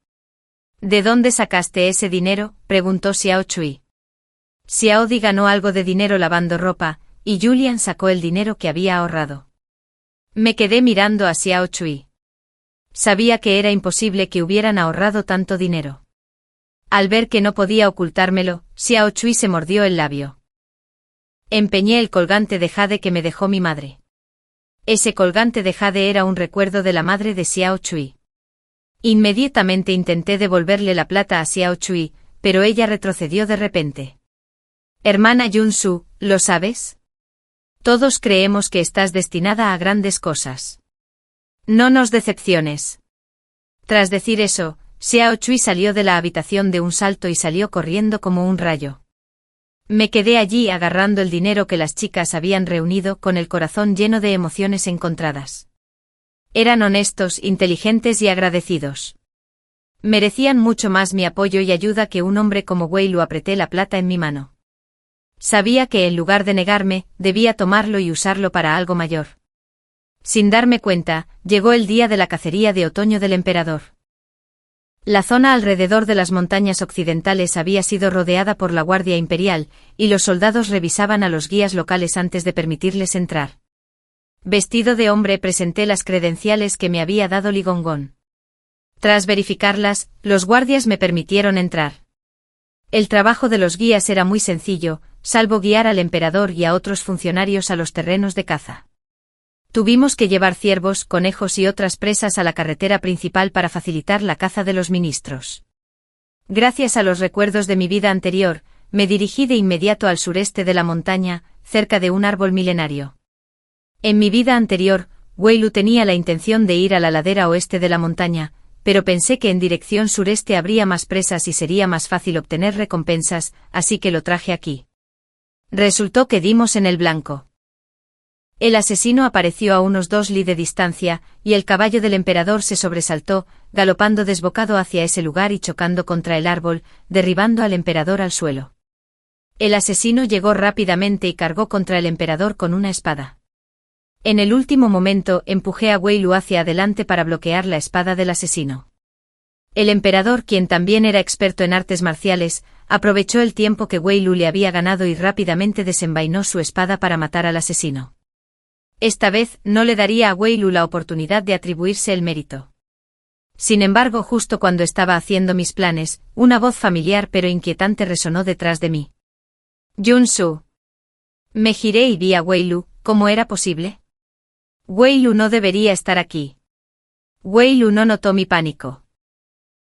Speaker 1: ¿De dónde sacaste ese dinero?, preguntó Xiao Chui. Xiao Di ganó algo de dinero lavando ropa, y Julian sacó el dinero que había ahorrado. Me quedé mirando a Xiao Chui. Sabía que era imposible que hubieran ahorrado tanto dinero. Al ver que no podía ocultármelo, Xiao Chui se mordió el labio. Empeñé el colgante de jade que me dejó mi madre. Ese colgante de jade era un recuerdo de la madre de Xiao Chui. Inmediatamente intenté devolverle la plata a Xiao Chui, pero ella retrocedió de repente. Hermana Yunsu, ¿lo sabes? Todos creemos que estás destinada a grandes cosas. No nos decepciones. Tras decir eso, Xiao Chui salió de la habitación de un salto y salió corriendo como un rayo. Me quedé allí agarrando el dinero que las chicas habían reunido con el corazón lleno de emociones encontradas. Eran honestos, inteligentes y agradecidos. Merecían mucho más mi apoyo y ayuda que un hombre como Wei Lu. Apreté la plata en mi mano. Sabía que en lugar de negarme, debía tomarlo y usarlo para algo mayor. Sin darme cuenta, llegó el día de la cacería de otoño del emperador. La zona alrededor de las montañas occidentales había sido rodeada por la Guardia Imperial, y los soldados revisaban a los guías locales antes de permitirles entrar. Vestido de hombre presenté las credenciales que me había dado Li Gongong. Tras verificarlas, los guardias me permitieron entrar. El trabajo de los guías era muy sencillo, salvo guiar al emperador y a otros funcionarios a los terrenos de caza. Tuvimos que llevar ciervos, conejos y otras presas a la carretera principal para facilitar la caza de los ministros. Gracias a los recuerdos de mi vida anterior, me dirigí de inmediato al sureste de la montaña, cerca de un árbol milenario. En mi vida anterior, Wei Lu tenía la intención de ir a la ladera oeste de la montaña, pero pensé que en dirección sureste habría más presas y sería más fácil obtener recompensas, así que lo traje aquí. Resultó que dimos en el blanco. El asesino apareció a unos 2 li de distancia, y el caballo del emperador se sobresaltó, galopando desbocado hacia ese lugar y chocando contra el árbol, derribando al emperador al suelo. El asesino llegó rápidamente y cargó contra el emperador con una espada. En el último momento empujé a Wei Lu hacia adelante para bloquear la espada del asesino. El emperador, quien también era experto en artes marciales, aprovechó el tiempo que Wei Lu le había ganado y rápidamente desenvainó su espada para matar al asesino. Esta vez no le daría a Wei Lu la oportunidad de atribuirse el mérito. Sin embargo, justo cuando estaba haciendo mis planes, una voz familiar pero inquietante resonó detrás de mí. Junsu. Me giré y vi a Wei Lu. ¿Cómo era posible? Wei Lu no debería estar aquí. Wei Lu no notó mi pánico.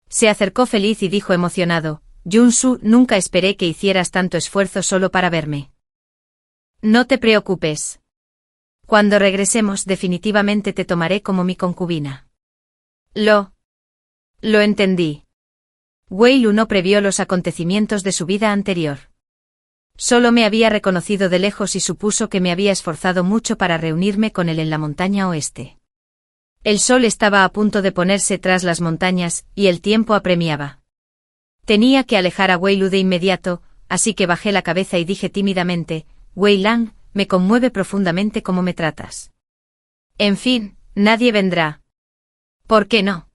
Speaker 1: Se acercó feliz y dijo emocionado, Junsu, nunca esperé que hicieras tanto esfuerzo solo para verme. No te preocupes. Cuando regresemos definitivamente te tomaré como mi concubina. Lo entendí. Wei Lu no previó los acontecimientos de su vida anterior. Solo me había reconocido de lejos y supuso que me había esforzado mucho para reunirme con él en la montaña oeste. El sol estaba a punto de ponerse tras las montañas, y el tiempo apremiaba. Tenía que alejar a Wei Lu de inmediato, así que bajé la cabeza y dije tímidamente, Wei Lang, me conmueve profundamente cómo me tratas. En fin, nadie vendrá. ¿Por qué no?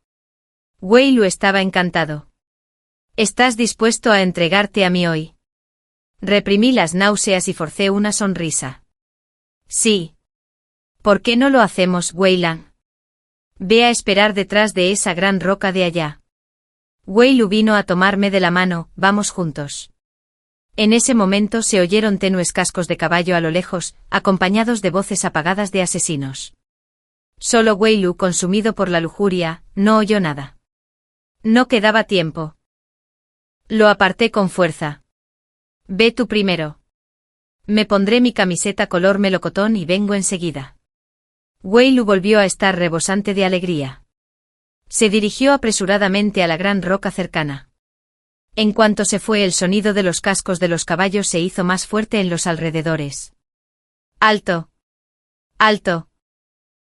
Speaker 1: Wei Lu estaba encantado. ¿Estás dispuesto a entregarte a mí hoy? Reprimí las náuseas y forcé una sonrisa. Sí. ¿Por qué no lo hacemos, Wei Lang? Ve a esperar detrás de esa gran roca de allá. Wei Lu vino a tomarme de la mano, vamos juntos. En ese momento se oyeron tenues cascos de caballo a lo lejos, acompañados de voces apagadas de asesinos. Solo Wei Lu, consumido por la lujuria, no oyó nada. No quedaba tiempo. Lo aparté con fuerza. Ve tú primero. Me pondré mi camiseta color melocotón y vengo enseguida. Wei Lu volvió a estar rebosante de alegría. Se dirigió apresuradamente a la gran roca cercana. En cuanto se fue, el sonido de los cascos de los caballos se hizo más fuerte en los alrededores. ¡Alto! ¡Alto!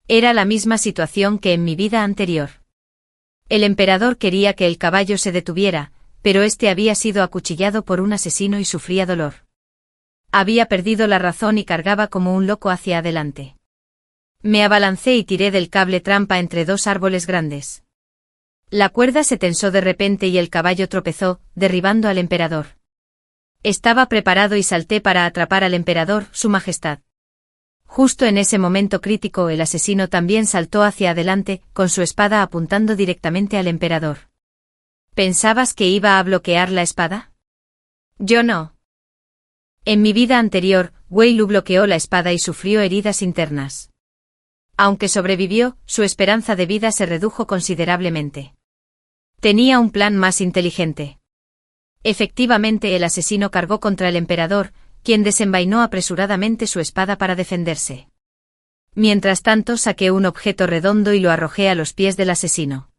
Speaker 1: Era la misma situación que en mi vida anterior. El emperador quería que el caballo se detuviera, pero este había sido acuchillado por un asesino y sufría dolor. Había perdido la razón y cargaba como un loco hacia adelante. Me abalancé y tiré del cable trampa entre 2 árboles grandes. La cuerda se tensó de repente y el caballo tropezó, derribando al emperador. Estaba preparado y salté para atrapar al emperador, su majestad. Justo en ese momento crítico el asesino también saltó hacia adelante, con su espada apuntando directamente al emperador. ¿Pensabas que iba a bloquear la espada? Yo no. En mi vida anterior, Wei Lu bloqueó la espada y sufrió heridas internas. Aunque sobrevivió, su esperanza de vida se redujo considerablemente. Tenía un plan más inteligente. Efectivamente, el asesino cargó contra el emperador, quien desenvainó apresuradamente su espada para defenderse. Mientras tanto, saqué un objeto redondo y lo arrojé a los pies del asesino.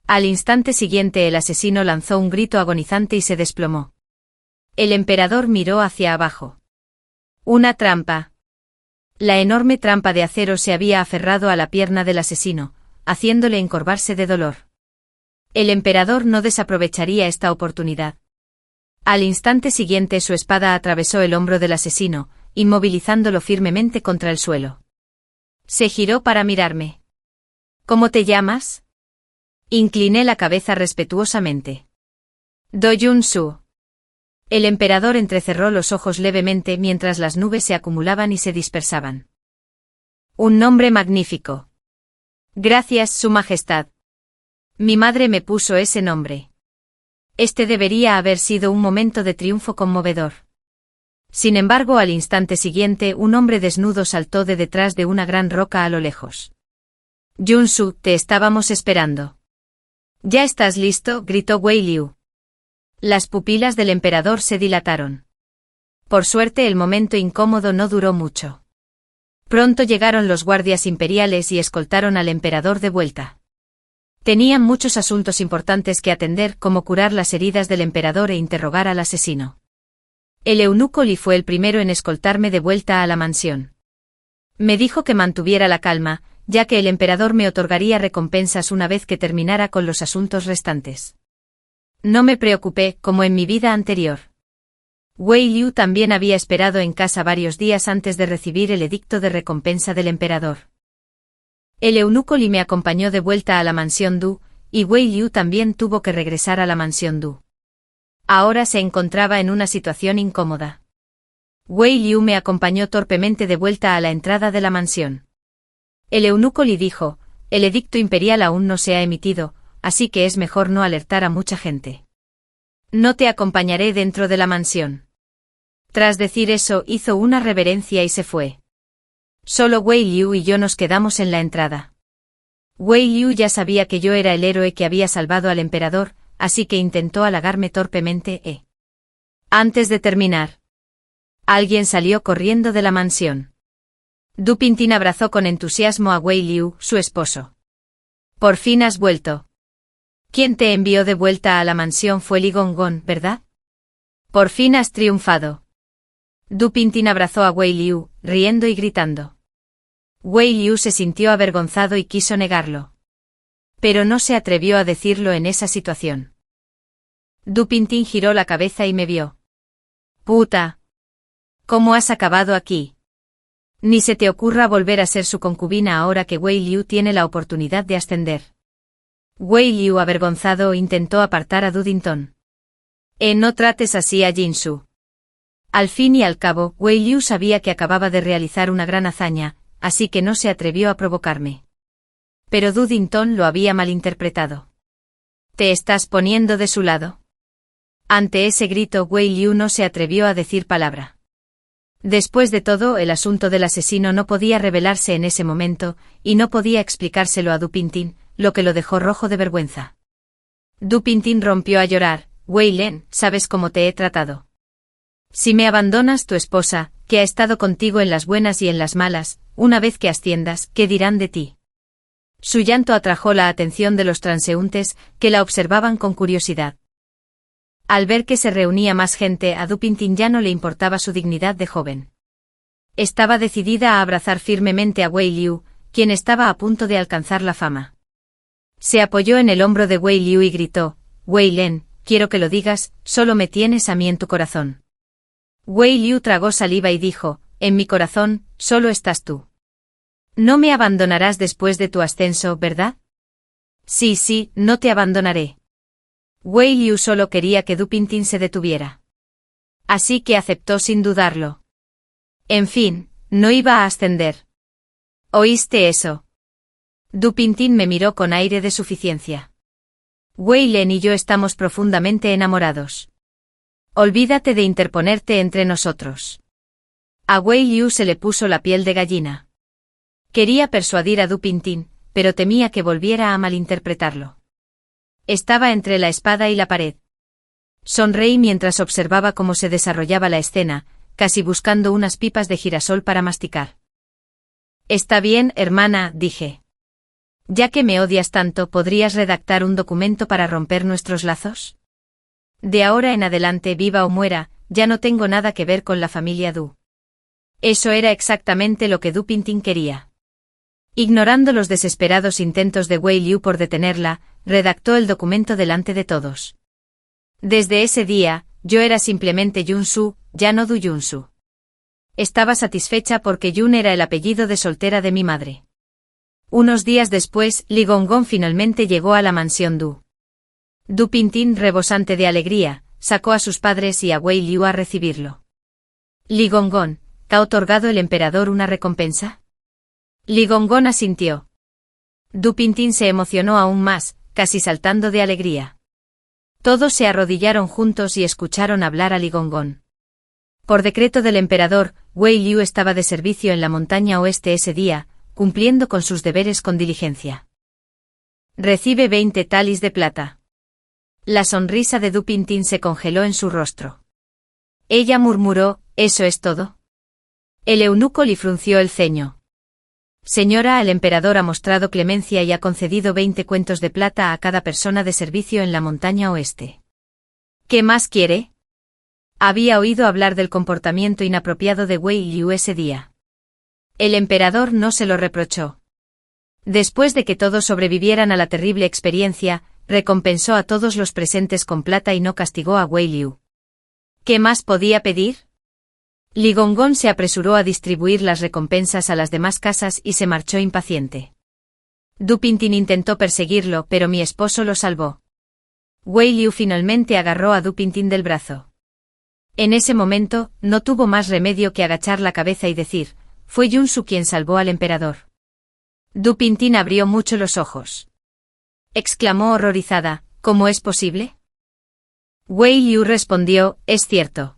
Speaker 1: Al instante siguiente el asesino lanzó un grito agonizante y se desplomó. El emperador miró hacia abajo. Una trampa. La enorme trampa de acero se había aferrado a la pierna del asesino, haciéndole encorvarse de dolor. El emperador no desaprovecharía esta oportunidad. Al instante siguiente su espada atravesó el hombro del asesino, inmovilizándolo firmemente contra el suelo. Se giró para mirarme. ¿Cómo te llamas? Incliné la cabeza respetuosamente. Do Jun-su. El emperador entrecerró los ojos levemente mientras las nubes se acumulaban y se dispersaban. Un nombre magnífico. Gracias, Su Majestad. Mi madre me puso ese nombre. Este debería haber sido un momento de triunfo conmovedor. Sin embargo, al instante siguiente un hombre desnudo saltó de detrás de una gran roca a lo lejos. Jun-su, te estábamos esperando. ¿Ya estás listo?, gritó Wei Liu. Las pupilas del emperador se dilataron. Por suerte el momento incómodo no duró mucho. Pronto llegaron los guardias imperiales y escoltaron al emperador de vuelta. Tenían muchos asuntos importantes que atender, como curar las heridas del emperador e interrogar al asesino. El eunuco Li fue el primero en escoltarme de vuelta a la mansión. Me dijo que mantuviera la calma, ya que el emperador me otorgaría recompensas una vez que terminara con los asuntos restantes. No me preocupé, como en mi vida anterior. Wei Liu también había esperado en casa varios días antes de recibir el edicto de recompensa del emperador. El eunuco Li me acompañó de vuelta a la mansión Du, y Wei Liu también tuvo que regresar a la mansión Du. Ahora se encontraba en una situación incómoda. Wei Liu me acompañó torpemente de vuelta a la entrada de la mansión. El eunuco Li dijo, el edicto imperial aún no se ha emitido, así que es mejor no alertar a mucha gente. No te acompañaré dentro de la mansión. Tras decir eso hizo una reverencia y se fue. Solo Wei Liu y yo nos quedamos en la entrada. Wei Liu ya sabía que yo era el héroe que había salvado al emperador, así que intentó halagarme torpemente. Antes de terminar, alguien salió corriendo de la mansión. Du Pintin abrazó con entusiasmo a Wei Liu, su esposo. Por fin has vuelto. Quien te envió de vuelta a la mansión fue Li Gongong, ¿verdad? Por fin has triunfado. Du Pintin abrazó a Wei Liu, riendo y gritando. Wei Liu se sintió avergonzado y quiso negarlo. Pero no se atrevió a decirlo en esa situación. Du Pintin giró la cabeza y me vio. Puta. ¿Cómo has acabado aquí? Ni se te ocurra volver a ser su concubina ahora que Wei Liu tiene la oportunidad de ascender. Wei Liu, avergonzado, intentó apartar a Du Dinton. No trates así a Jinsu. Al fin y al cabo, Wei Liu sabía que acababa de realizar una gran hazaña, así que no se atrevió a provocarme. Pero Du Dinton lo había malinterpretado. ¿Te estás poniendo de su lado? Ante ese grito, Wei Liu no se atrevió a decir palabra. Después de todo, el asunto del asesino no podía revelarse en ese momento, y no podía explicárselo a Du Pintin, lo que lo dejó rojo de vergüenza. Du Pintin rompió a llorar. Wei Len, ¿sabes cómo te he tratado? Si me abandonas, tu esposa, que ha estado contigo en las buenas y en las malas, una vez que asciendas, ¿qué dirán de ti? Su llanto atrajo la atención de los transeúntes, que la observaban con curiosidad. Al ver que se reunía más gente, a Du Pintin ya no le importaba su dignidad de joven. Estaba decidida a abrazar firmemente a Wei Liu, quien estaba a punto de alcanzar la fama. Se apoyó en el hombro de Wei Liu y gritó, Wei Len, quiero que lo digas, solo me tienes a mí en tu corazón. Wei Liu tragó saliva y dijo, en mi corazón, solo estás tú. No me abandonarás después de tu ascenso, ¿verdad? Sí, no te abandonaré. Wei Liu solo quería que Du Pintin se detuviera. Así que aceptó sin dudarlo. En fin, no iba a ascender. ¿Oíste eso? Du Pintin me miró con aire de suficiencia. Wei Len y yo estamos profundamente enamorados. Olvídate de interponerte entre nosotros. A Wei Liu se le puso la piel de gallina. Quería persuadir a Du Pintin, pero temía que volviera a malinterpretarlo. Estaba entre la espada y la pared. Sonreí mientras observaba cómo se desarrollaba la escena, casi buscando unas pipas de girasol para masticar. Está bien, hermana, dije. Ya que me odias tanto, ¿podrías redactar un documento para romper nuestros lazos? De ahora en adelante, viva o muera, ya no tengo nada que ver con la familia Du. Eso era exactamente lo que Du Pintin quería. Ignorando los desesperados intentos de Wei Liu por detenerla, redactó el documento delante de todos. Desde ese día, yo era simplemente Yun Su, ya no Du Yun Su. Estaba satisfecha porque Yun era el apellido de soltera de mi madre. Unos días después, Li Gongong finalmente llegó a la mansión Du. Du Pintin, rebosante de alegría, sacó a sus padres y a Wei Liu a recibirlo. Li Gongong, ¿te ha otorgado el emperador una recompensa? Li Gongong asintió. Du Pintin se emocionó aún más, casi saltando de alegría. Todos se arrodillaron juntos y escucharon hablar a Li Gongong. Por decreto del emperador, Wei Liu estaba de servicio en la montaña oeste ese día, cumpliendo con sus deberes con diligencia. Recibe 20 talis de plata. La sonrisa de Du Pintin se congeló en su rostro. Ella murmuró, ¿eso es todo? El eunuco Li frunció el ceño. Señora, el emperador ha mostrado clemencia y ha concedido 20 cuentos de plata a cada persona de servicio en la montaña oeste. ¿Qué más quiere? Había oído hablar del comportamiento inapropiado de Wei Liu ese día. El emperador no se lo reprochó. Después de que todos sobrevivieran a la terrible experiencia, recompensó a todos los presentes con plata y no castigó a Wei Liu. ¿Qué más podía pedir? Li Gongong se apresuró a distribuir las recompensas a las demás casas y se marchó impaciente. Du Pintin intentó perseguirlo, pero mi esposo lo salvó. Wei Liu finalmente agarró a Du Pintin del brazo. En ese momento, no tuvo más remedio que agachar la cabeza y decir, fue Yun Su quien salvó al emperador. Du Pintin abrió mucho los ojos. Exclamó horrorizada, ¿cómo es posible? Wei Liu respondió, es cierto.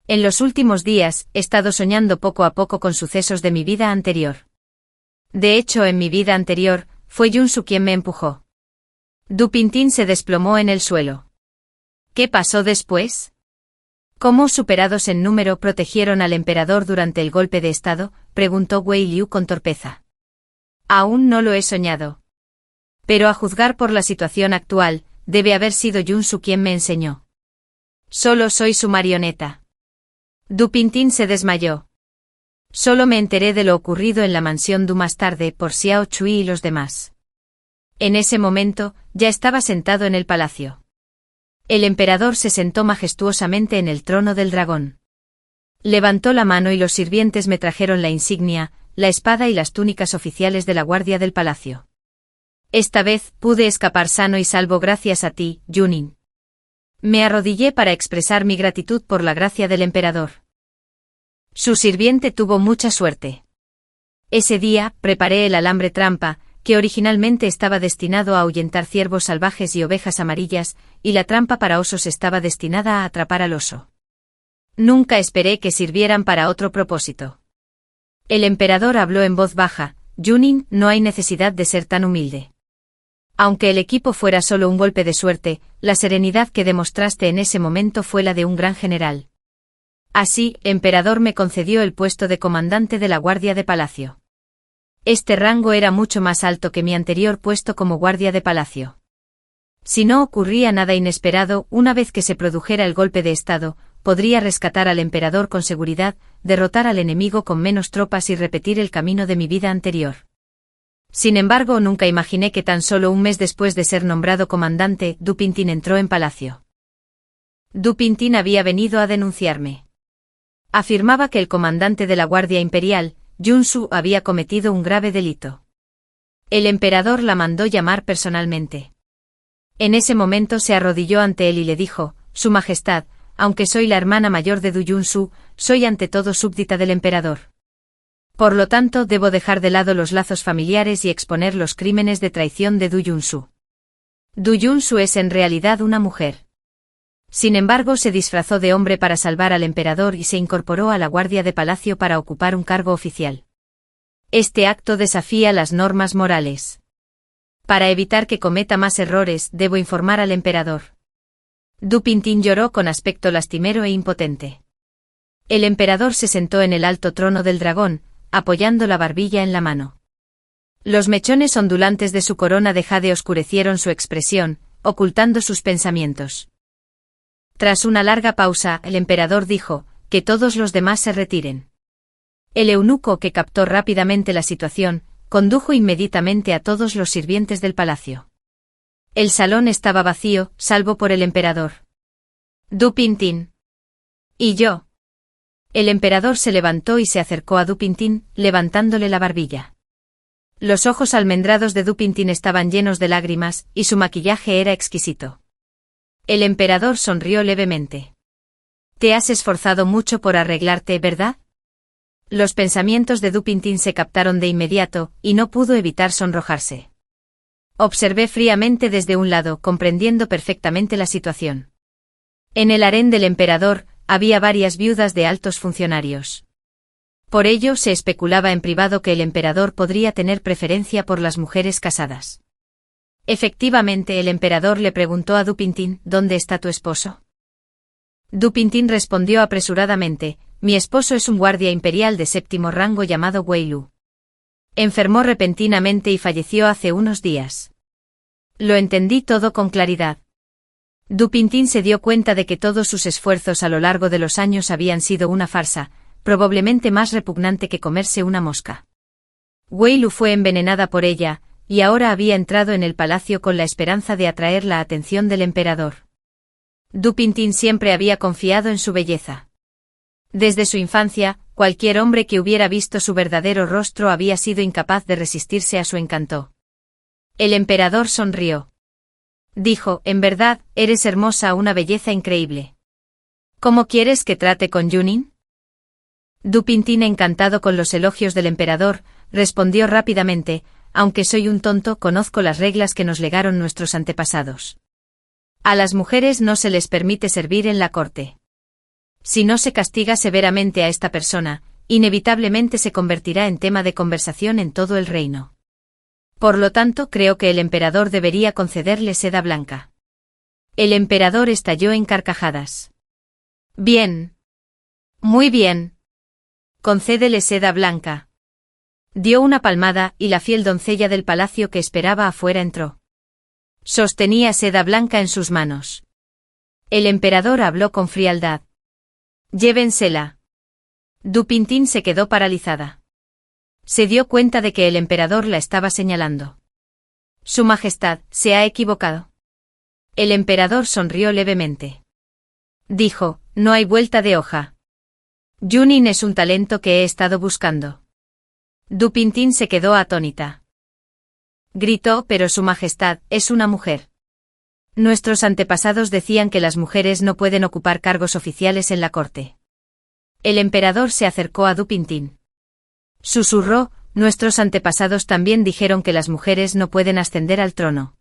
Speaker 1: En los últimos días, he estado soñando poco a poco con sucesos de mi vida anterior. De hecho, en mi vida anterior, fue Yun Su quien me empujó. Du Pintin se desplomó en el suelo. ¿Qué pasó después? ¿Cómo, superados en número, protegieron al emperador durante el golpe de estado?, preguntó Wei Liu con torpeza. Aún no lo he soñado. Pero a juzgar por la situación actual, debe haber sido Yun Su quien me enseñó. Solo soy su marioneta. Du Pintin se desmayó. Solo me enteré de lo ocurrido en la mansión Du más tarde por Xiao Chui y los demás. En ese momento, ya estaba sentado en el palacio. El emperador se sentó majestuosamente en el trono del dragón. Levantó la mano y los sirvientes me trajeron la insignia, la espada y las túnicas oficiales de la guardia del palacio. Esta vez, pude escapar sano y salvo gracias a ti, Junin. Me arrodillé para expresar mi gratitud por la gracia del emperador. Su sirviente tuvo mucha suerte. Ese día, preparé el alambre trampa, que originalmente estaba destinado a ahuyentar ciervos salvajes y ovejas amarillas, y la trampa para osos estaba destinada a atrapar al oso. Nunca esperé que sirvieran para otro propósito. El emperador habló en voz baja, Junin, no hay necesidad de ser tan humilde. Aunque el equipo fuera solo un golpe de suerte, la serenidad que demostraste en ese momento fue la de un gran general. Así, el emperador me concedió el puesto de comandante de la guardia de palacio. Este rango era mucho más alto que mi anterior puesto como guardia de palacio. Si no ocurría nada inesperado, una vez que se produjera el golpe de estado, podría rescatar al emperador con seguridad, derrotar al enemigo con menos tropas y repetir el camino de mi vida anterior. Sin embargo, nunca imaginé que tan solo un mes después de ser nombrado comandante, Du Pintin entró en palacio. Du Pintin había venido a denunciarme. Afirmaba que el comandante de la Guardia Imperial, Yun Su, había cometido un grave delito. El emperador la mandó llamar personalmente. En ese momento se arrodilló ante él y le dijo, Su Majestad, aunque soy la hermana mayor de Du Yun Su, soy ante todo súbdita del emperador. Por lo tanto, debo dejar de lado los lazos familiares y exponer los crímenes de traición de Du Yun Su. Du Yun Su es en realidad una mujer. Sin embargo, se disfrazó de hombre para salvar al emperador y se incorporó a la guardia de palacio para ocupar un cargo oficial. Este acto desafía las normas morales. Para evitar que cometa más errores, debo informar al emperador. Du Pintin lloró con aspecto lastimero e impotente. El emperador se sentó en el alto trono del dragón, apoyando la barbilla en la mano. Los mechones ondulantes de su corona de jade oscurecieron su expresión, ocultando sus pensamientos. Tras una larga pausa, el emperador dijo, que todos los demás se retiren. El eunuco, que captó rápidamente la situación, condujo inmediatamente a todos los sirvientes del palacio. El salón estaba vacío, salvo por el emperador. Du Pintin. ¿Y yo? El emperador se levantó y se acercó a Du Pintin, levantándole la barbilla. Los ojos almendrados de Du Pintin estaban llenos de lágrimas, y su maquillaje era exquisito. El emperador sonrió levemente. Te has esforzado mucho por arreglarte, ¿verdad? Los pensamientos de Du Pintin se captaron de inmediato, y no pudo evitar sonrojarse. Observé fríamente desde un lado, comprendiendo perfectamente la situación. En el harén del emperador, había varias viudas de altos funcionarios. Por ello se especulaba en privado que el emperador podría tener preferencia por las mujeres casadas. Efectivamente, el emperador le preguntó a Du Pintin, ¿dónde está tu esposo? Du Pintin respondió apresuradamente, mi esposo es un guardia imperial de 7º rango llamado Wei Lu. Enfermó repentinamente y falleció hace unos días. Lo entendí todo con claridad. Du Pintin se dio cuenta de que todos sus esfuerzos a lo largo de los años habían sido una farsa, probablemente más repugnante que comerse una mosca. Wei Lu fue envenenada por ella, y ahora había entrado en el palacio con la esperanza de atraer la atención del emperador. Du Pintin siempre había confiado en su belleza. Desde su infancia, cualquier hombre que hubiera visto su verdadero rostro había sido incapaz de resistirse a su encanto. El emperador sonrió. Dijo, en verdad, eres hermosa, una belleza increíble. ¿Cómo quieres que trate con Junin? Du Pintin, encantado con los elogios del emperador, respondió rápidamente, aunque soy un tonto, conozco las reglas que nos legaron nuestros antepasados. A las mujeres no se les permite servir en la corte. Si no se castiga severamente a esta persona, inevitablemente se convertirá en tema de conversación en todo el reino. Por lo tanto, creo que el emperador debería concederle seda blanca. El emperador estalló en carcajadas. Bien. Muy bien. Concédele seda blanca. Dio una palmada y la fiel doncella del palacio que esperaba afuera entró. Sostenía seda blanca en sus manos. El emperador habló con frialdad. Llévensela. Du Pintin se quedó paralizada. Se dio cuenta de que el emperador la estaba señalando. Su Majestad, se ha equivocado. El emperador sonrió levemente. Dijo, no hay vuelta de hoja. Junin es un talento que he estado buscando. Du Pintin se quedó atónita. Gritó, pero Su Majestad, es una mujer. Nuestros antepasados decían que las mujeres no pueden ocupar cargos oficiales en la corte. El emperador se acercó a Du Pintin. Susurró, nuestros antepasados también dijeron que las mujeres no pueden ascender al trono.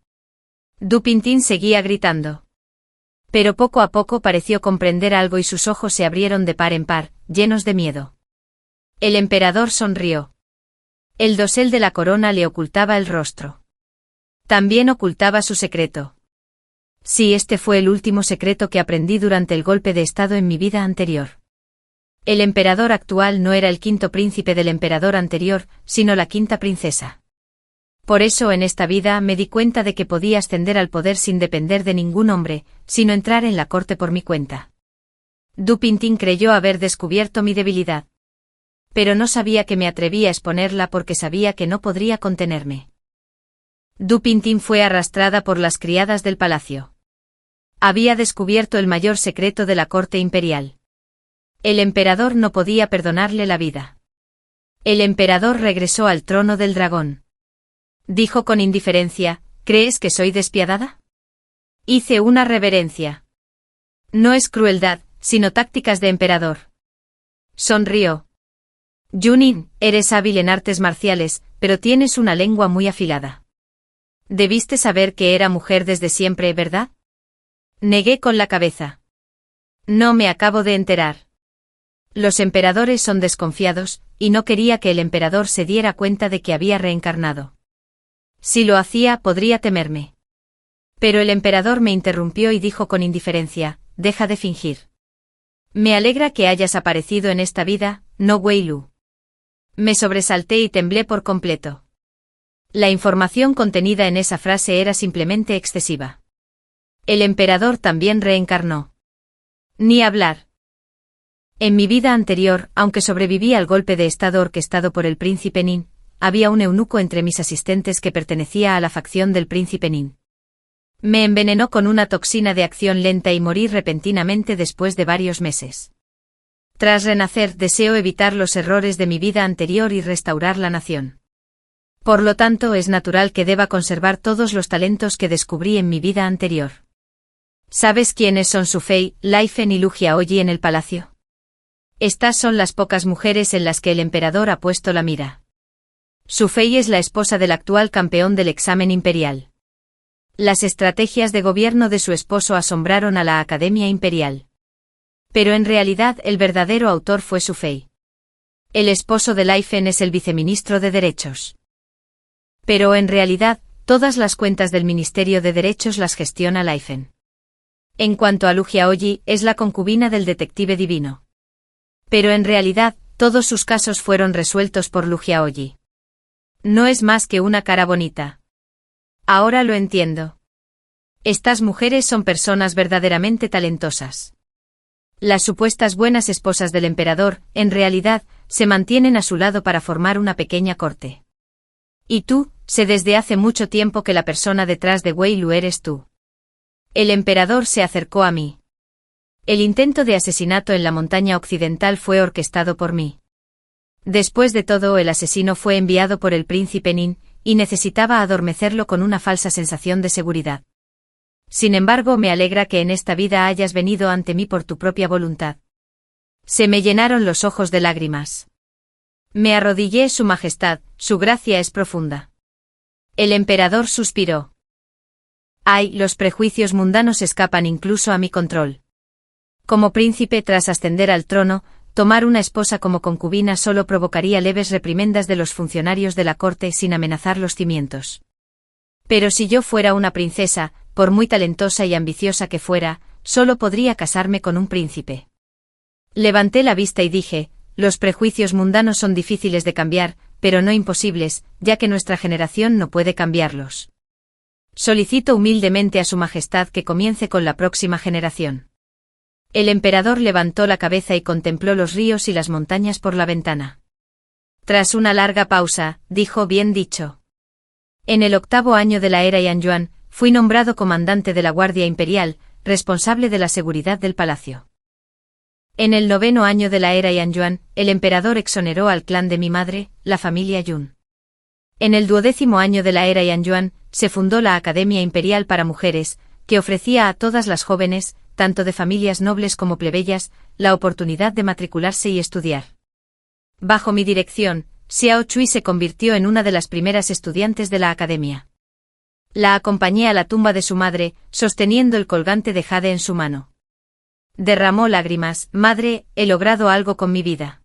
Speaker 1: Du Pintin seguía gritando. Pero poco a poco pareció comprender algo y sus ojos se abrieron de par en par, llenos de miedo. El emperador sonrió. El dosel de la corona le ocultaba el rostro. También ocultaba su secreto. Sí, este fue el último secreto que aprendí durante el golpe de estado en mi vida anterior. El emperador actual no era el quinto príncipe del emperador anterior, sino la quinta princesa. Por eso en esta vida me di cuenta de que podía ascender al poder sin depender de ningún hombre, sino entrar en la corte por mi cuenta. Du Pintin creyó haber descubierto mi debilidad. Pero no sabía que me atrevía a exponerla porque sabía que no podría contenerme. Du Pintin fue arrastrada por las criadas del palacio. Había descubierto el mayor secreto de la corte imperial. El emperador no podía perdonarle la vida. El emperador regresó al trono del dragón. Dijo con indiferencia, ¿crees que soy despiadada? Hice una reverencia. No es crueldad, sino tácticas de emperador. Sonrió. Junin, eres hábil en artes marciales, pero tienes una lengua muy afilada. Debiste saber que era mujer desde siempre, ¿verdad? Negué con la cabeza. No me acabo de enterar. Los emperadores son desconfiados, y no quería que el emperador se diera cuenta de que había reencarnado. Si lo hacía, podría temerme. Pero el emperador me interrumpió y dijo con indiferencia, deja de fingir. Me alegra que hayas aparecido en esta vida, no Wei Lu. Me sobresalté y temblé por completo. La información contenida en esa frase era simplemente excesiva. El emperador también reencarnó. Ni hablar. En mi vida anterior, aunque sobreviví al golpe de estado orquestado por el príncipe Nin, había un eunuco entre mis asistentes que pertenecía a la facción del príncipe Nin. Me envenenó con una toxina de acción lenta y morí repentinamente después de varios meses. Tras renacer, deseo evitar los errores de mi vida anterior y restaurar la nación. Por lo tanto, es natural que deba conservar todos los talentos que descubrí en mi vida anterior. ¿Sabes quiénes son Su Fei, Lai Fen y Lu Jiaoyi en el palacio? Estas son las pocas mujeres en las que el emperador ha puesto la mira. Su Fei es la esposa del actual campeón del examen imperial. Las estrategias de gobierno de su esposo asombraron a la Academia Imperial. Pero en realidad el verdadero autor fue Su Fei. El esposo de Lai Fen es el viceministro de Derechos. Pero en realidad, todas las cuentas del Ministerio de Derechos las gestiona Lai Fen. En cuanto a Lu Jiaoyi, es la concubina del detective divino. Pero en realidad, todos sus casos fueron resueltos por Lu Jiaoyi. No es más que una cara bonita. Ahora lo entiendo. Estas mujeres son personas verdaderamente talentosas. Las supuestas buenas esposas del emperador, en realidad, se mantienen a su lado para formar una pequeña corte. Y tú, sé desde hace mucho tiempo que la persona detrás de Wei Lu eres tú. El emperador se acercó a mí. El intento de asesinato en la montaña occidental fue orquestado por mí. Después de todo, el asesino fue enviado por el príncipe Nin, y necesitaba adormecerlo con una falsa sensación de seguridad. Sin embargo, me alegra que en esta vida hayas venido ante mí por tu propia voluntad. Se me llenaron los ojos de lágrimas. Me arrodillé, Su Majestad, su gracia es profunda. El emperador suspiró. Ay, los prejuicios mundanos escapan incluso a mi control. Como príncipe, tras ascender al trono, tomar una esposa como concubina solo provocaría leves reprimendas de los funcionarios de la corte sin amenazar los cimientos. Pero si yo fuera una princesa, por muy talentosa y ambiciosa que fuera, solo podría casarme con un príncipe. Levanté la vista y dije, los prejuicios mundanos son difíciles de cambiar, pero no imposibles, ya que nuestra generación no puede cambiarlos. Solicito humildemente a Su Majestad que comience con la próxima generación. El emperador levantó la cabeza y contempló los ríos y las montañas por la ventana. Tras una larga pausa, dijo, bien dicho. En el 8º año de la era Yanyuan, fui nombrado comandante de la Guardia Imperial, responsable de la seguridad del palacio. En el 9º año de la era Yanyuan, el emperador exoneró al clan de mi madre, la familia Yun. En el 12º año de la era Yanyuan, se fundó la Academia Imperial para Mujeres, que ofrecía a todas las jóvenes, tanto de familias nobles como plebeyas, la oportunidad de matricularse y estudiar. Bajo mi dirección, Xiao Chui se convirtió en una de las primeras estudiantes de la academia. La acompañé a la tumba de su madre, sosteniendo el colgante de jade en su mano. Derramó lágrimas, madre, he logrado algo con mi vida.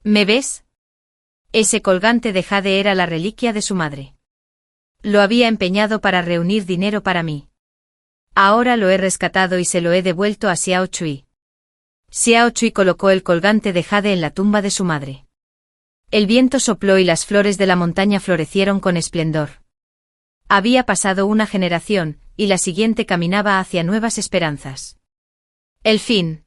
Speaker 1: ¿Me ves? Ese colgante de jade era la reliquia de su madre. Lo había empeñado para reunir dinero para mí. Ahora lo he rescatado y se lo he devuelto a Xiao Chui. Xiao Chui colocó el colgante de jade en la tumba de su madre. El viento sopló y las flores de la montaña florecieron con esplendor. Había pasado una generación, y la siguiente caminaba hacia nuevas esperanzas. El fin.